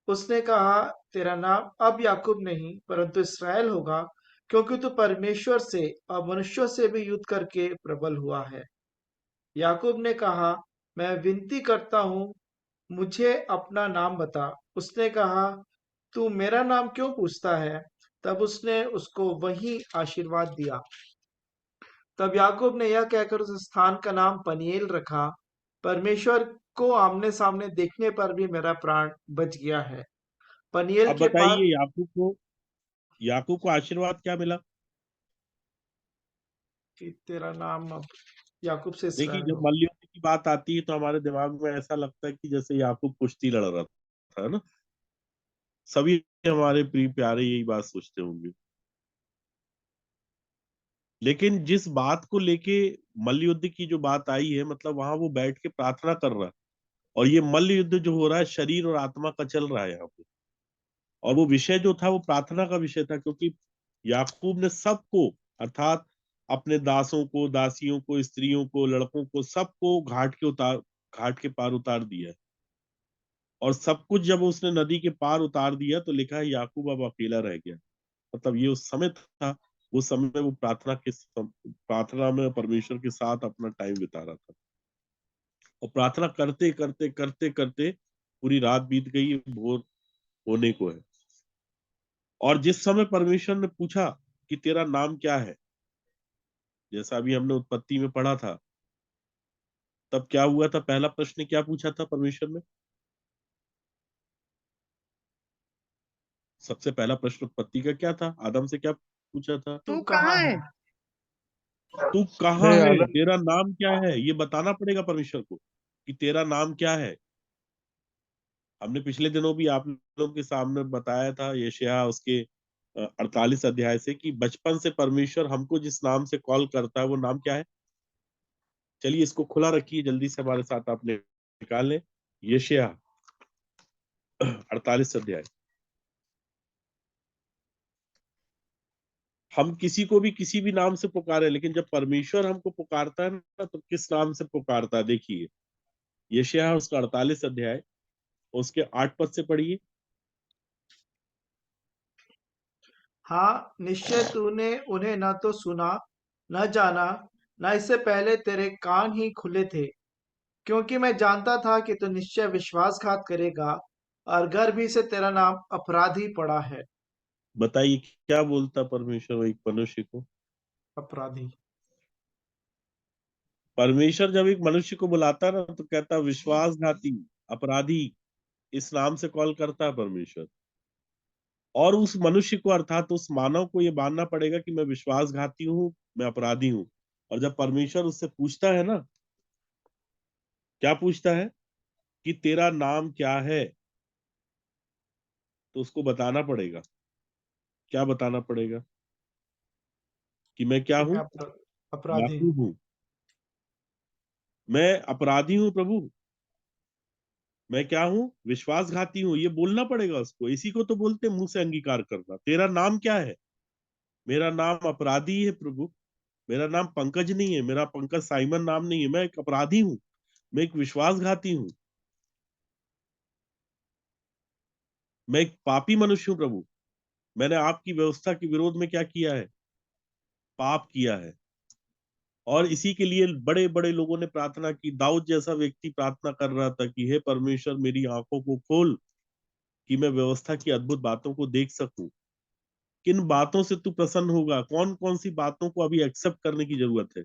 उसने कहा, तेरा नाम अब याकूब नहीं परंतु इसराइल होगा, क्योंकि तू परमेश्वर से और मनुष्यों से भी युद्ध करके प्रबल हुआ है। याकूब ने कहा, मैं विनती करता हूँ, मुझे अपना नाम बता। उसने कहा, तू मेरा नाम क्यों पूछता है? तब उसने उसको वही आशीर्वाद दिया। तब याकूब ने यह कहकर उस स्थान का नाम पनीएल रखा, परमेश्वर को आमने सामने देखने पर भी मेरा प्राण बच गया है। पनीएल अब के पास बताइए, याकूब को आशीर्वाद क्या मिला? कि तेरा नाम अब याकूब से देखिए, इसराइल जब हो। मल्लयुद्ध की बात आती है तो हमारे दिमाग में ऐसा लगता है कि जैसे याकूब कुश्ती लड़ रहा था, है ना। सभी हमारे प्रिय प्यारे यही बात सोचते होंगे। लेकिन जिस बात को लेके मल्ल युद्ध की जो बात आई है, मतलब वहां वो बैठ के प्रार्थना कर रहा है, और ये मल्ल युद्ध जो हो रहा है शरीर और आत्मा का चल रहा है यहाँ पे। और वो विषय जो था वो प्रार्थना का विषय था, क्योंकि याकूब ने सबको, अर्थात अपने दासों को, दासियों को, स्त्रियों को, लड़कों को, सबको घाट के पार उतार दिया है। और सब कुछ जब उसने नदी के पार उतार दिया तो लिखा है याकूब अब अकेला रह गया। मतलब ये उस समय था, उस समय वो प्रार्थना में परमेश्वर के साथ अपना टाइम बिता रहा था। और प्रार्थना करते करते करते करते पूरी रात बीत गई, भोर होने को है। और जिस समय परमेश्वर ने पूछा कि तेरा नाम क्या है, जैसा अभी हमने उत्पत्ति में पढ़ा था, तब क्या हुआ था? पहला प्रश्न क्या पूछा था परमेश्वर ने? सबसे पहला प्रश्न उत्पत्ति का क्या था? आदम से क्या पूछा था? तू तू कहाँ कहाँ है? है? तू कहाँ है, तेरा नाम क्या है, ये बताना पड़ेगा परमेश्वर को कि तेरा नाम क्या है। हमने पिछले दिनों भी आप लोगों के सामने बताया था यशायाह उसके 48 अध्याय से, कि बचपन से परमेश्वर हमको जिस नाम से कॉल करता है वो नाम क्या है। चलिए इसको खुला रखिए, जल्दी से हमारे साथ आप निकाल लें। यशायाह 48 अध्याय। हम किसी को भी किसी भी नाम से पुकारे, लेकिन जब परमेश्वर हमको पुकारता है ना, तो किस नाम से पुकारता है देखिए। यशायाह उसका 48 अध्याय, उसके 8 पद से पढ़िए। हाँ, निश्चय तूने उन्हें न तो सुना, न जाना, न इससे पहले तेरे कान ही खुले थे, क्योंकि मैं जानता था कि तू निश्चय विश्वासघात करेगा और गर्भ ही से तेरा नाम अपराधी पड़ा है। बताइए क्या बोलता परमेश्वर एक मनुष्य को? अपराधी। परमेश्वर जब एक मनुष्य को बुलाता है ना, तो कहता है विश्वासघाती, अपराधी, इस नाम से कॉल करता है परमेश्वर। और उस मनुष्य को, अर्थात उस मानव को ये मानना पड़ेगा कि मैं विश्वासघाती हूँ, मैं अपराधी हूँ। और जब परमेश्वर उससे पूछता है ना, क्या पूछता है कि तेरा नाम क्या है, तो उसको बताना पड़ेगा। क्या बताना पड़ेगा? कि मैं क्या कि हूँ? मैं अपराधी हूँ। याकूब हूँ, मैं अपराधी हूँ प्रभु। मैं क्या हूँ? विश्वासघाती हूँ। ये बोलना पड़ेगा उसको। इसी को तो बोलते मुंह से अंगीकार करना। तेरा नाम क्या है? मेरा नाम अपराधी है प्रभु। मेरा नाम पंकज नहीं है, मेरा पंकज साइमन नाम नहीं है, मैं एक अपराधी हूँ, मैं एक विश्वासघाती हूँ, मैं एक पापी मनुष्य हूँ प्रभु। मैंने आपकी व्यवस्था के विरोध में क्या किया है? पाप किया है। और इसी के लिए बड़े बड़े लोगों ने प्रार्थना की। दाऊद जैसा व्यक्ति प्रार्थना कर रहा था कि हे परमेश्वर, मेरी आंखों को खोल कि मैं व्यवस्था की अद्भुत बातों को देख सकूं। किन बातों से तू प्रसन्न होगा, कौन कौन सी बातों को अभी एक्सेप्ट करने की जरूरत है।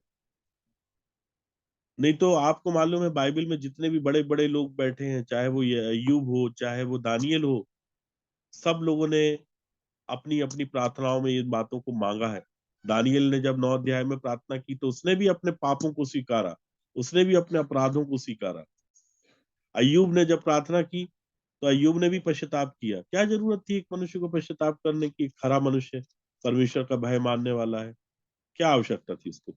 नहीं तो आपको मालूम है, बाइबल में जितने भी बड़े बड़े लोग बैठे हैं, चाहे वो ये अय्यूब हो, चाहे वो दानियल हो, सब लोगों ने अपनी अपनी प्रार्थनाओं में इन बातों को मांगा है। दानियल ने जब 9 अध्याय में प्रार्थना की तो उसने भी अपने पापों को स्वीकारा, उसने भी अपने अपराधों को स्वीकारा। अय्यूब ने जब प्रार्थना की तो अय्यूब ने भी पश्चाताप किया। क्या जरूरत थी एक मनुष्य को पश्चाताप करने की? एक खरा मनुष्य, परमेश्वर का भय मानने वाला है, क्या आवश्यकता थी उसको?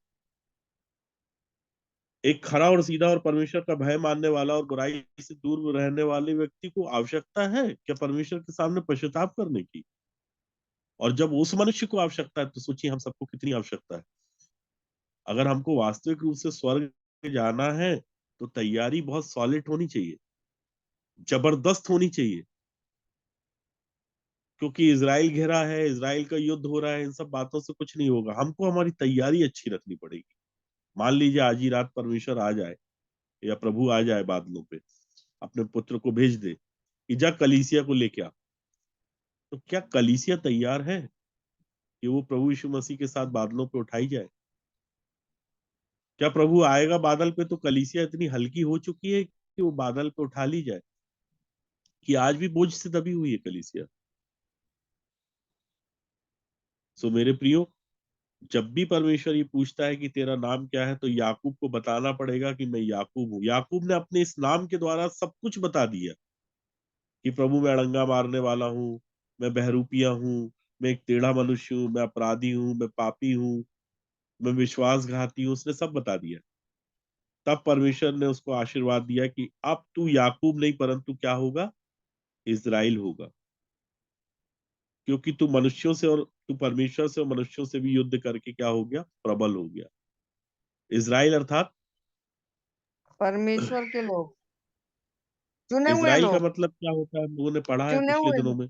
एक खरा और सीधा और परमेश्वर का भय मानने वाला और बुराई से दूर रहने वाले व्यक्ति को आवश्यकता है क्या परमेश्वर के सामने पश्चाताप करने की? और जब उस मनुष्य को आवश्यकता है तो सोचिए हम सबको कितनी आवश्यकता है। अगर हमको वास्तविक रूप से स्वर्ग जाना है तो तैयारी बहुत सॉलिड होनी चाहिए। जबरदस्त होनी चाहिए, क्योंकि इजराइल घिरा है, इजराइल का युद्ध हो रहा है, इन सब बातों से कुछ नहीं होगा। हमको हमारी तैयारी अच्छी रखनी पड़ेगी। मान लीजिए आज ही रात परमेश्वर आ जाए या प्रभु आ जाए बादलों पे, अपने पुत्र को भेज दे कि जा कलीसिया को लेके आ, तो क्या कलीसिया तैयार है कि वो प्रभु यीशु मसीह के साथ बादलों पे उठाई जाए? क्या प्रभु आएगा बादल पे तो कलीसिया इतनी हल्की हो चुकी है कि वो बादल पे उठा ली जाए? कि आज भी बोझ से दबी हुई है कलीसिया? सो मेरे प्रियो, जब भी परमेश्वर ये पूछता है कि तेरा नाम क्या है, तो याकूब को बताना पड़ेगा कि मैं याकूब हूं। याकूब ने अपने इस नाम के द्वारा सब कुछ बता दिया कि प्रभु मैं अड़ंगा मारने वाला हूँ, मैं बहरूपिया हूँ, मैं एक टेढ़ा मनुष्य हूँ, मैं अपराधी हूँ, मैं पापी हूँ, मैं विश्वासघाती हूँ। उसने सब बता दिया। तब परमेश्वर ने उसको आशीर्वाद दिया कि अब तू याकूब नहीं परंतु क्या होगा, इज़राइल होगा, क्योंकि तू मनुष्यों से और तू परमेश्वर से और मनुष्यों से भी युद्ध करके क्या हो गया, प्रबल हो गया। इज़राइल अर्थात परमेश्वर के लोग, चुने हुए इज़राइल का लोग, मतलब क्या होता है, हम लोगों ने पढ़ा है चुने पिछले हुए दिनों लोग, में।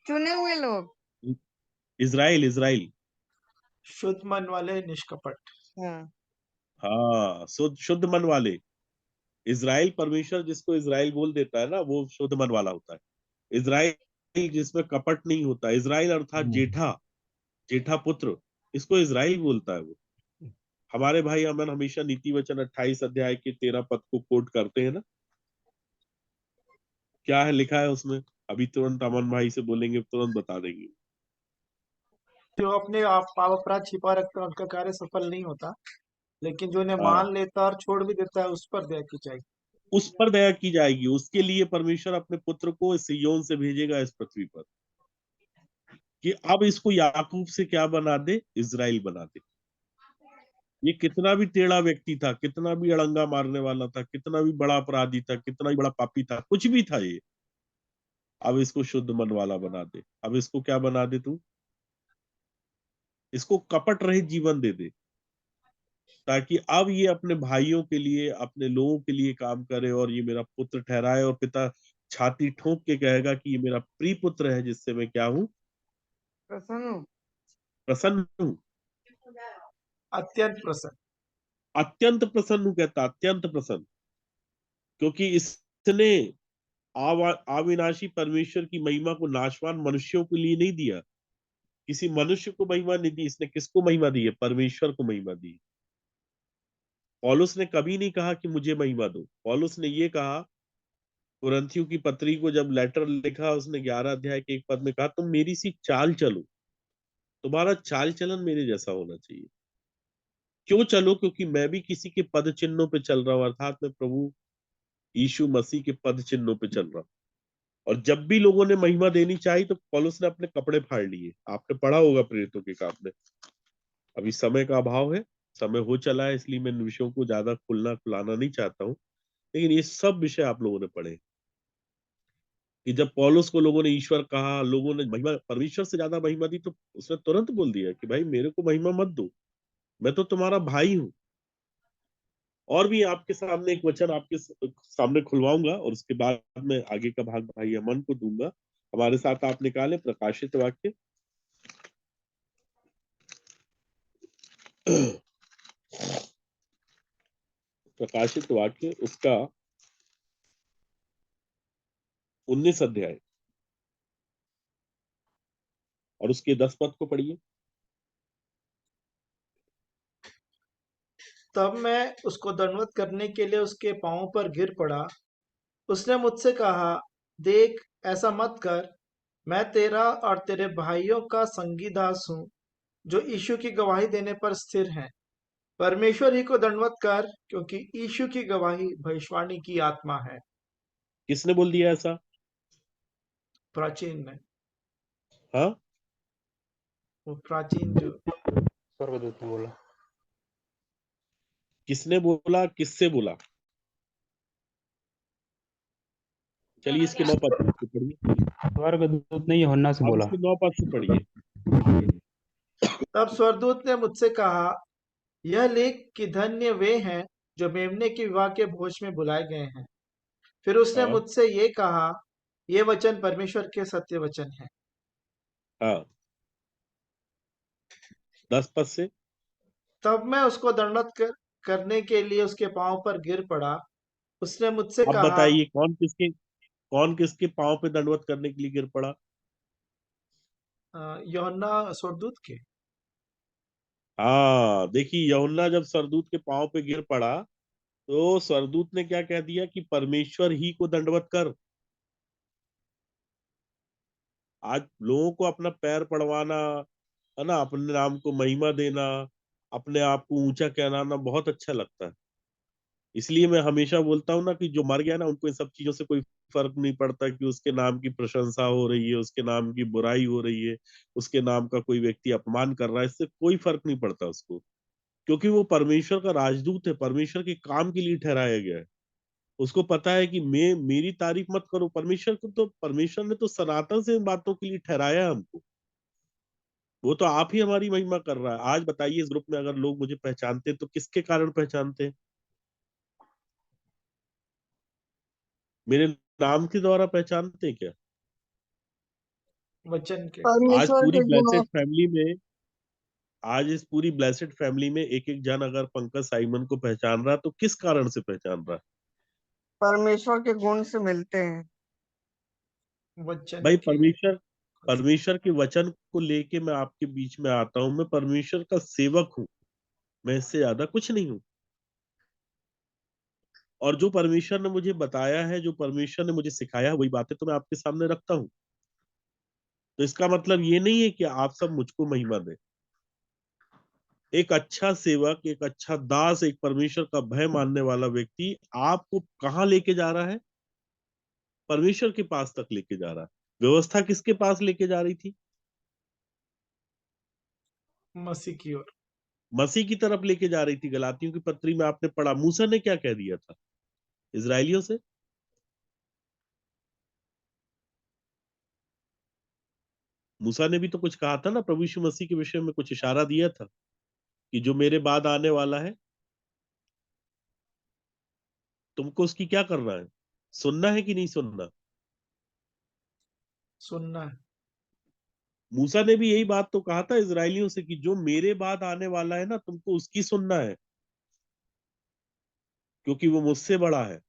चुने हुए लोग। इज़राइल, इज़राइल, शुद्ध मन वाले, निष्कपट। हाँ, हाँ, शुद्ध शुद्ध मन वाले। इज़राइल, परमेश्वर जिसको इज़राइल बोल देता है ना, वो शुद्ध मन वाला होता है। इज़राइल जिसमें कपट नहीं होता। इज़राइल अर्थात जेठा, जेठा पुत्र, इसको इज़राइल बोलता है वो। हमारे भाई अमन हमेशा नीति वचन 28 अध्याय के 13 पद को कोट करते हैं ना। क्या है लिखा है उसमें? अभी तुरंत अमन भाई से बोलेंगे, तुरंत बता देंगे। जो अपने आप पाप अपराध छिपा रखता है उनका कार्य सफल नहीं होता, लेकिन जो उन्हें हाँ, मान लेता है और छोड़ भी देता है उस पर दया की जाएगी। उस पर दया की जाएगी। उसके लिए परमेश्वर अपने पुत्र को सिय्योन से भेजेगा इस पृथ्वी पर, कि अब इसको याकूब से क्या बना दे, इज़राइल बना दे। ये कितना भी टेढ़ा व्यक्ति था, कितना भी अड़ंगा मारने वाला था, कितना भी बड़ा अपराधी था, कितना भी बड़ा पापी था, कुछ भी था ये, अब इसको शुद्ध मन वाला बना दे। अब इसको क्या बना दे तू? इसको कपट रहित जीवन दे दे, ताकि अब ये अपने भाइयों के लिए, अपने लोगों के लिए काम करे, और ये मेरा पुत्र ठहराए, और पिता छाती ठोक के कहेगा कि ये मेरा प्रिय पुत्र है, जिससे मैं क्या हूं, प्रसन्न हूँ। प्रसन्न हूं। अत्यंत प्रसन्न। अत्यंत प्रसन्न हूं कहता, अत्यंत प्रसन्न, क्योंकि इसने अविनाशी परमेश्वर की महिमा को नाशवान मनुष्यों के लिए नहीं दिया। किसी मनुष्य को महिमा नहीं दी। इसने किसको महिमा दी है? परमेश्वर को महिमा दी। पौलुस ने कभी नहीं कहा कि मुझे महिमा दो। पौलुस ने ये कहा, कुरिन्थियों की पत्री को जब लेटर लिखा, उसने 11 अध्याय के एक पद में कहा, तुम मेरी सी चाल चलो, तुम्हारा चाल चलन मेरे जैसा होना चाहिए। क्यों चलो? क्योंकि मैं भी किसी के पद चिन्हों पे चल रहा हूं, अर्थात मैं प्रभु यीशु मसीह के पद चिन्हों पे चल रहा हूं। और जब भी लोगों ने महिमा देनी चाहिए, तो पौलुस ने अपने कपड़े फाड़ लिए। आपने पढ़ा होगा प्रेरितों के काम में। अभी समय का अभाव है, समय हो चला है, इसलिए मैं इन विषयों को ज्यादा खुलाना नहीं चाहता हूँ। लेकिन ये सब विषय आप लोगों ने पढ़े कि जब पौलुस को लोगों ने ईश्वर कहा, लोगों ने महिमा, परमेश्वर से ज्यादा महिमा दी, तो उसने तुरंत बोल दिया कि भाई मेरे को महिमा मत दो, मैं तो तुम्हारा भाई हूं। और भी आपके सामने एक वचन आपके सामने खुलवाऊंगा, और उसके बाद मैं आगे का भाग भाई अमन को दूंगा। हमारे साथ आप निकाले प्रकाशित वाक्य प्रकाशित वाक्य उसका 19 अध्याय और उसके 10 पद को पढ़िए। तब मैं उसको दंडवत करने के लिए उसके पांवों पर गिर पड़ा। उसने मुझसे कहा, देख, ऐसा मत कर। मैं तेरा और तेरे भाइयों का संगी दास हूँ, जो यीशु की गवाही देने पर स्थिर हैं। परमेश्वर ही को दंडवत कर, क्योंकि यीशु की गवाही भविष्यवाणी की आत्मा है। किसने बोल दिया ऐसा? प्राचीन में, हाँ, वो प्राचीन जो स्वर्गदूत ने बोला। किसने बोला, किससे बोला? चलिए इसके 9 पद से पढ़िए। स्वर्गदूत ने यूहन्ना से आप बोला। इसके 9 पद से पढ़िए। तब स्वर्गदूत ने मुझसे कहा, यह लिख कि धन्य वे हैं जो मेमने के विवाह के भोज में बुलाए गए हैं। फिर उसने हाँ मुझसे ये कहा, ये वचन परमेश्वर के सत्य वचन है। हाँ, 10 पद से। तब मैं उसको करने के लिए उसके पांव पर गिर पड़ा। उसने मुझसे अब कहा, बताइए कौन किसके पांव पे दंडवत करने के लिए गिर पड़ा? यूहन्ना स्वर्गदूत के। हाँ, देखिए यूहन्ना जब सरदूत के पांव पे गिर पड़ा तो सरदूत ने क्या कह दिया कि परमेश्वर ही को दंडवत कर। आज लोगों को अपना पैर पड़वाना, है ना, अपने नाम को महिमा देना, अपने आप को ऊंचा कहलाना बहुत अच्छा लगता है। इसलिए मैं हमेशा बोलता हूँ ना कि जो मर गया ना उनको इन सब चीजों से कोई फर्क नहीं पड़ता कि उसके नाम की प्रशंसा हो रही है, उसके नाम की बुराई हो रही है, उसके नाम का कोई व्यक्ति अपमान कर रहा है, इससे कोई फर्क नहीं पड़ता उसको। क्योंकि वो परमेश्वर का राजदूत है, परमेश्वर के काम के लिए ठहराया गया है। उसको पता है कि मैं मेरी तारीफ मत करो, परमेश्वर ने तो सनातन से इन बातों के लिए ठहराया है हमको। वो तो आप ही हमारी महिमा कर रहा है। आज बताइए, इस ग्रुप में अगर लोग मुझे पहचानते हैं तो किसके कारण पहचानते हैं? मेरे नाम के द्वारा पहचानते हैं क्या? वचन के। आज परमेश्वर पूरी के गुण। ब्लेसेड फैमिली में आज इस पूरी ब्लेसेड फैमिली में एक एक जन अगर पंकज साइमन को पहचान रहा है तो किस कारण से पहचान रहा है? परमेश्वर के गुण से मिलते हैं। वचन भाई, के। परमेश्वर के वचन को लेके मैं आपके बीच में आता हूं। मैं परमेश्वर का सेवक हूं, मैं इससे ज्यादा कुछ नहीं हूं। और जो परमेश्वर ने मुझे बताया है, जो परमेश्वर ने मुझे सिखाया है, वही बातें तो मैं आपके सामने रखता हूँ। तो इसका मतलब ये नहीं है कि आप सब मुझको महिमा दें। एक अच्छा सेवक, एक अच्छा दास, एक परमेश्वर का भय मानने वाला व्यक्ति आपको कहाँ लेके जा रहा है? परमेश्वर के पास तक लेके जा रहा है। व्यवस्था किसके पास लेके जा रही थी? मसीह की ओर। मसीह की तरफ लेके जा रही थी। गलातियों की पत्री में आपने पढ़ा, मूसा ने क्या कह दिया था इजराइलियों से? मूसा ने भी तो कुछ कहा था ना, प्रभु यीशु मसीह के विषय में कुछ इशारा दिया था कि जो मेरे बाद आने वाला है, तुमको उसकी क्या करना है? सुनना है कि नहीं सुनना? सुनना है। मूसा ने भी यही बात तो कहा था इजराइलियों से कि जो मेरे बाद आने वाला है ना, तुमको उसकी सुनना है, क्योंकि वो मुझसे बड़ा है।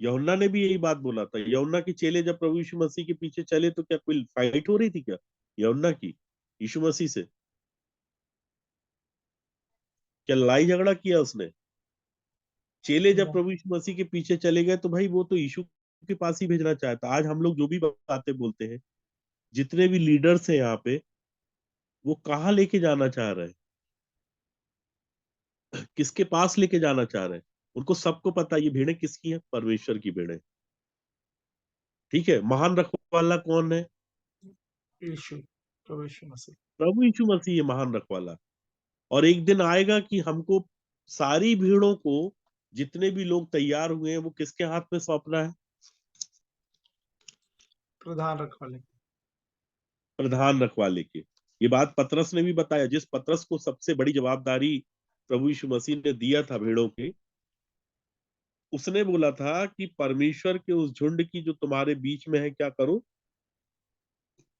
यूहन्ना ने भी यही बात बोला था। यूहन्ना के चेले जब प्रभु यीशु मसीह के पीछे चले तो क्या कोई फाइट हो रही थी क्या यूहन्ना की यीशु मसीह से? क्या लड़ाई झगड़ा किया उसने? चेले जब प्रभु यीशु मसीह के पीछे चले गए तो भाई वो तो यीशु के पास ही भेजना चाहता। आज हम लोग जो भी बातें बोलते हैं, जितने भी लीडर्स हैं यहाँ पे, वो कहाँ लेके जाना चाह रहे हैं, किसके पास लेके जाना चाह रहे हैं? उनको सबको पता है ये भेड़ें किसकी है, परमेश्वर की भेड़ें। ठीक है, महान रखवाला कौन है? यीशु, प्रभु यीशु मसीह। प्रभु यीशु मसीह है महान रखवाला। और एक दिन आएगा कि हमको सारी भीड़ों को, जितने भी लोग तैयार हुए हैं, वो किसके हाथ में सौंपना है? प्रधान रखवाले। प्रधान रखवाले के। ये बात पतरस ने भी बताया। जिस पतरस को सबसे बड़ी जवाबदारी प्रभु यीशु मसीह ने दिया था भेड़ों के, उसने बोला था कि परमेश्वर के उस झुंड की जो तुम्हारे बीच में है, क्या करो?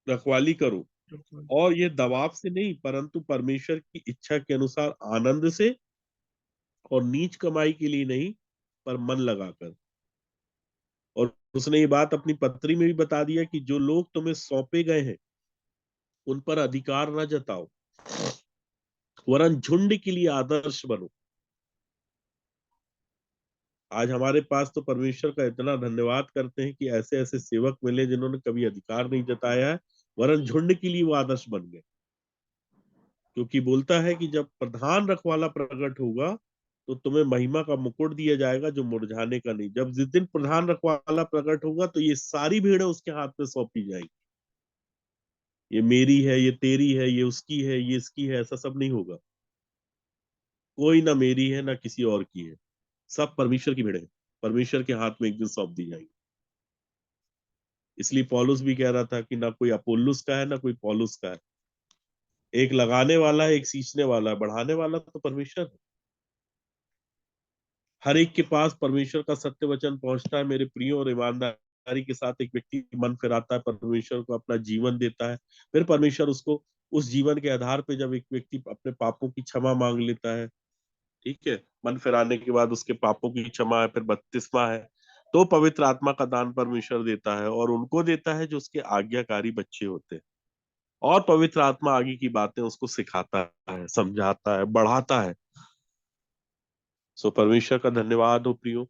रखवाली करो। और ये दबाव से नहीं, परंतु परमेश्वर की इच्छा के अनुसार आनंद से, और नीच कमाई के लिए नहीं, पर मन लगाकर। और उसने ये बात अपनी पत्री में भी बता दिया कि जो लोग तुम्हें सौंपे गए हैं उन पर अधिकार न जताओ, वरन झुंड के लिए आदर्श बनो। आज हमारे पास तो परमेश्वर का इतना धन्यवाद करते हैं कि ऐसे ऐसे सेवक मिले जिन्होंने कभी अधिकार नहीं जताया है, वरन झुंड के लिए वो आदर्श बन गए। क्योंकि बोलता है कि जब प्रधान रखवाला प्रकट होगा तो तुम्हें महिमा का मुकुट दिया जाएगा जो मुरझाने का नहीं। जब जिस दिन प्रधान रखवाला प्रकट होगा तो ये सारी भीड़ें उसके हाथ में सौंपी जाएंगी। ये मेरी है, ये तेरी है, ये उसकी है, ये इसकी है, ऐसा सब नहीं होगा। कोई ना मेरी है ना किसी और की है, सब परमेश्वर की भीड़ें परमेश्वर के हाथ में एक दिन सौंप दी जाएंगी। इसलिए पौलुस भी कह रहा था कि ना कोई अपोल्लुस का है ना कोई पौलुस का है, एक लगाने वाला है, एक सींचने वाला है, बढ़ाने वाला तो परमेश्वर है। हर एक के पास परमेश्वर का सत्य वचन पहुंचता है मेरे प्रियो, और ईमानदारी के साथ एक व्यक्ति मन फिराता है, परमेश्वर को अपना जीवन देता है, फिर परमेश्वर उसको उस जीवन के आधार पे, जब एक व्यक्ति अपने पापों की क्षमा मांग लेता है, ठीक है, मन फिराने के बाद उसके पापों की क्षमा है, फिर बपतिस्मा है, तो पवित्र आत्मा का दान परमेश्वर देता है, और उनको देता है जो उसके आज्ञाकारी बच्चे होते हैं। और पवित्र आत्मा आगे की बातें उसको सिखाता है, समझाता है, बढ़ाता है। सो परमेश्वर का धन्यवाद हो प्रियो,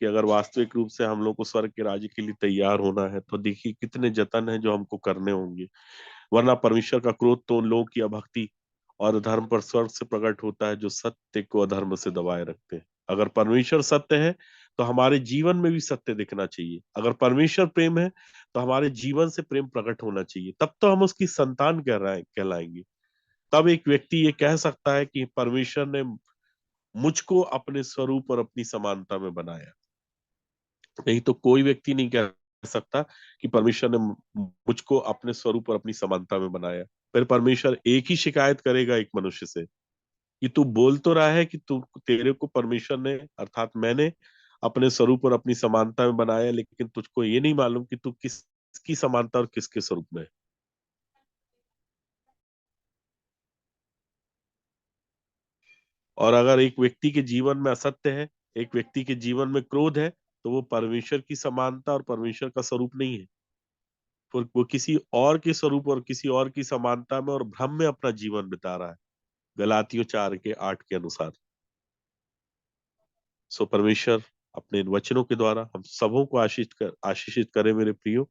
कि अगर वास्तविक रूप से हम लोग को स्वर्ग के राज्य के लिए तैयार होना है, तो देखिए कितने जतन है जो हमको करने होंगे। वरना परमेश्वर का क्रोध तो उन लोगों की अभक्ति और धर्म पर स्वर्ग से प्रकट होता है जो सत्य को अधर्म से दबाए रखते हैं। अगर परमेश्वर सत्य है तो हमारे जीवन में भी सत्य दिखना चाहिए। अगर परमेश्वर प्रेम है तो हमारे जीवन से प्रेम प्रकट होना चाहिए, तब तो हम उसकी संतान कहलाएंगे। तब एक व्यक्ति ये कह सकता है कि परमेश्वर ने मुझको अपने स्वरूप और अपनी समानता में बनाया। नहीं तो कोई व्यक्ति नहीं कह सकता कि परमेश्वर ने मुझको अपने स्वरूप और अपनी समानता में बनाया। फिर परमेश्वर एक ही शिकायत करेगा एक मनुष्य से, कि तू बोल तो रहा है कि तू, तेरे को परमेश्वर ने अर्थात मैंने अपने स्वरूप और अपनी समानता में बनाया, लेकिन तुझको ये नहीं मालूम कि तू किसकी समानता और किसके स्वरूप में है। और अगर एक व्यक्ति के जीवन में असत्य है, एक व्यक्ति के जीवन में क्रोध है, तो वो परमेश्वर की समानता और परमेश्वर का स्वरूप नहीं है। फिर वो किसी और के स्वरूप और किसी और की समानता में और भ्रम में अपना जीवन बिता रहा है, गलातियों 4:8 के अनुसार। सो परमेश्वर अपने इन वचनों के द्वारा हम सबों को आशीषित करे मेरे प्रियो।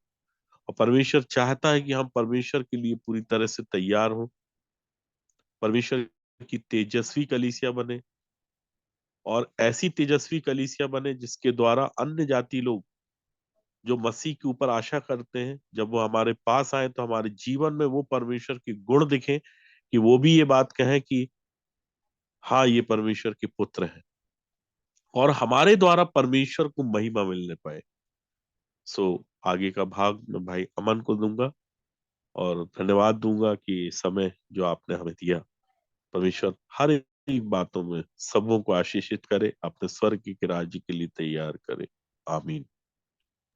और परमेश्वर चाहता है कि हम परमेश्वर के लिए पूरी तरह से तैयार हों, परमेश्वर की तेजस्वी कलीसिया बने, और ऐसी तेजस्वी कलीसिया बने जिसके द्वारा अन्य जाति लोग जो मसीह के ऊपर आशा करते हैं, जब वो हमारे पास आए तो हमारे जीवन में वो परमेश्वर के गुण दिखें, कि वो भी ये बात कहें कि हाँ, ये परमेश्वर के पुत्र हैं, और हमारे द्वारा परमेश्वर को महिमा मिलने पाए। सो आगे का भाग मैं भाई अमन को दूंगा, और धन्यवाद दूंगा कि समय जो आपने हमें दिया। परमेश्वर हर एक बातों में सबों को आशीषित करे, अपने स्वर्ग के राज्य के लिए तैयार करे। आमीन।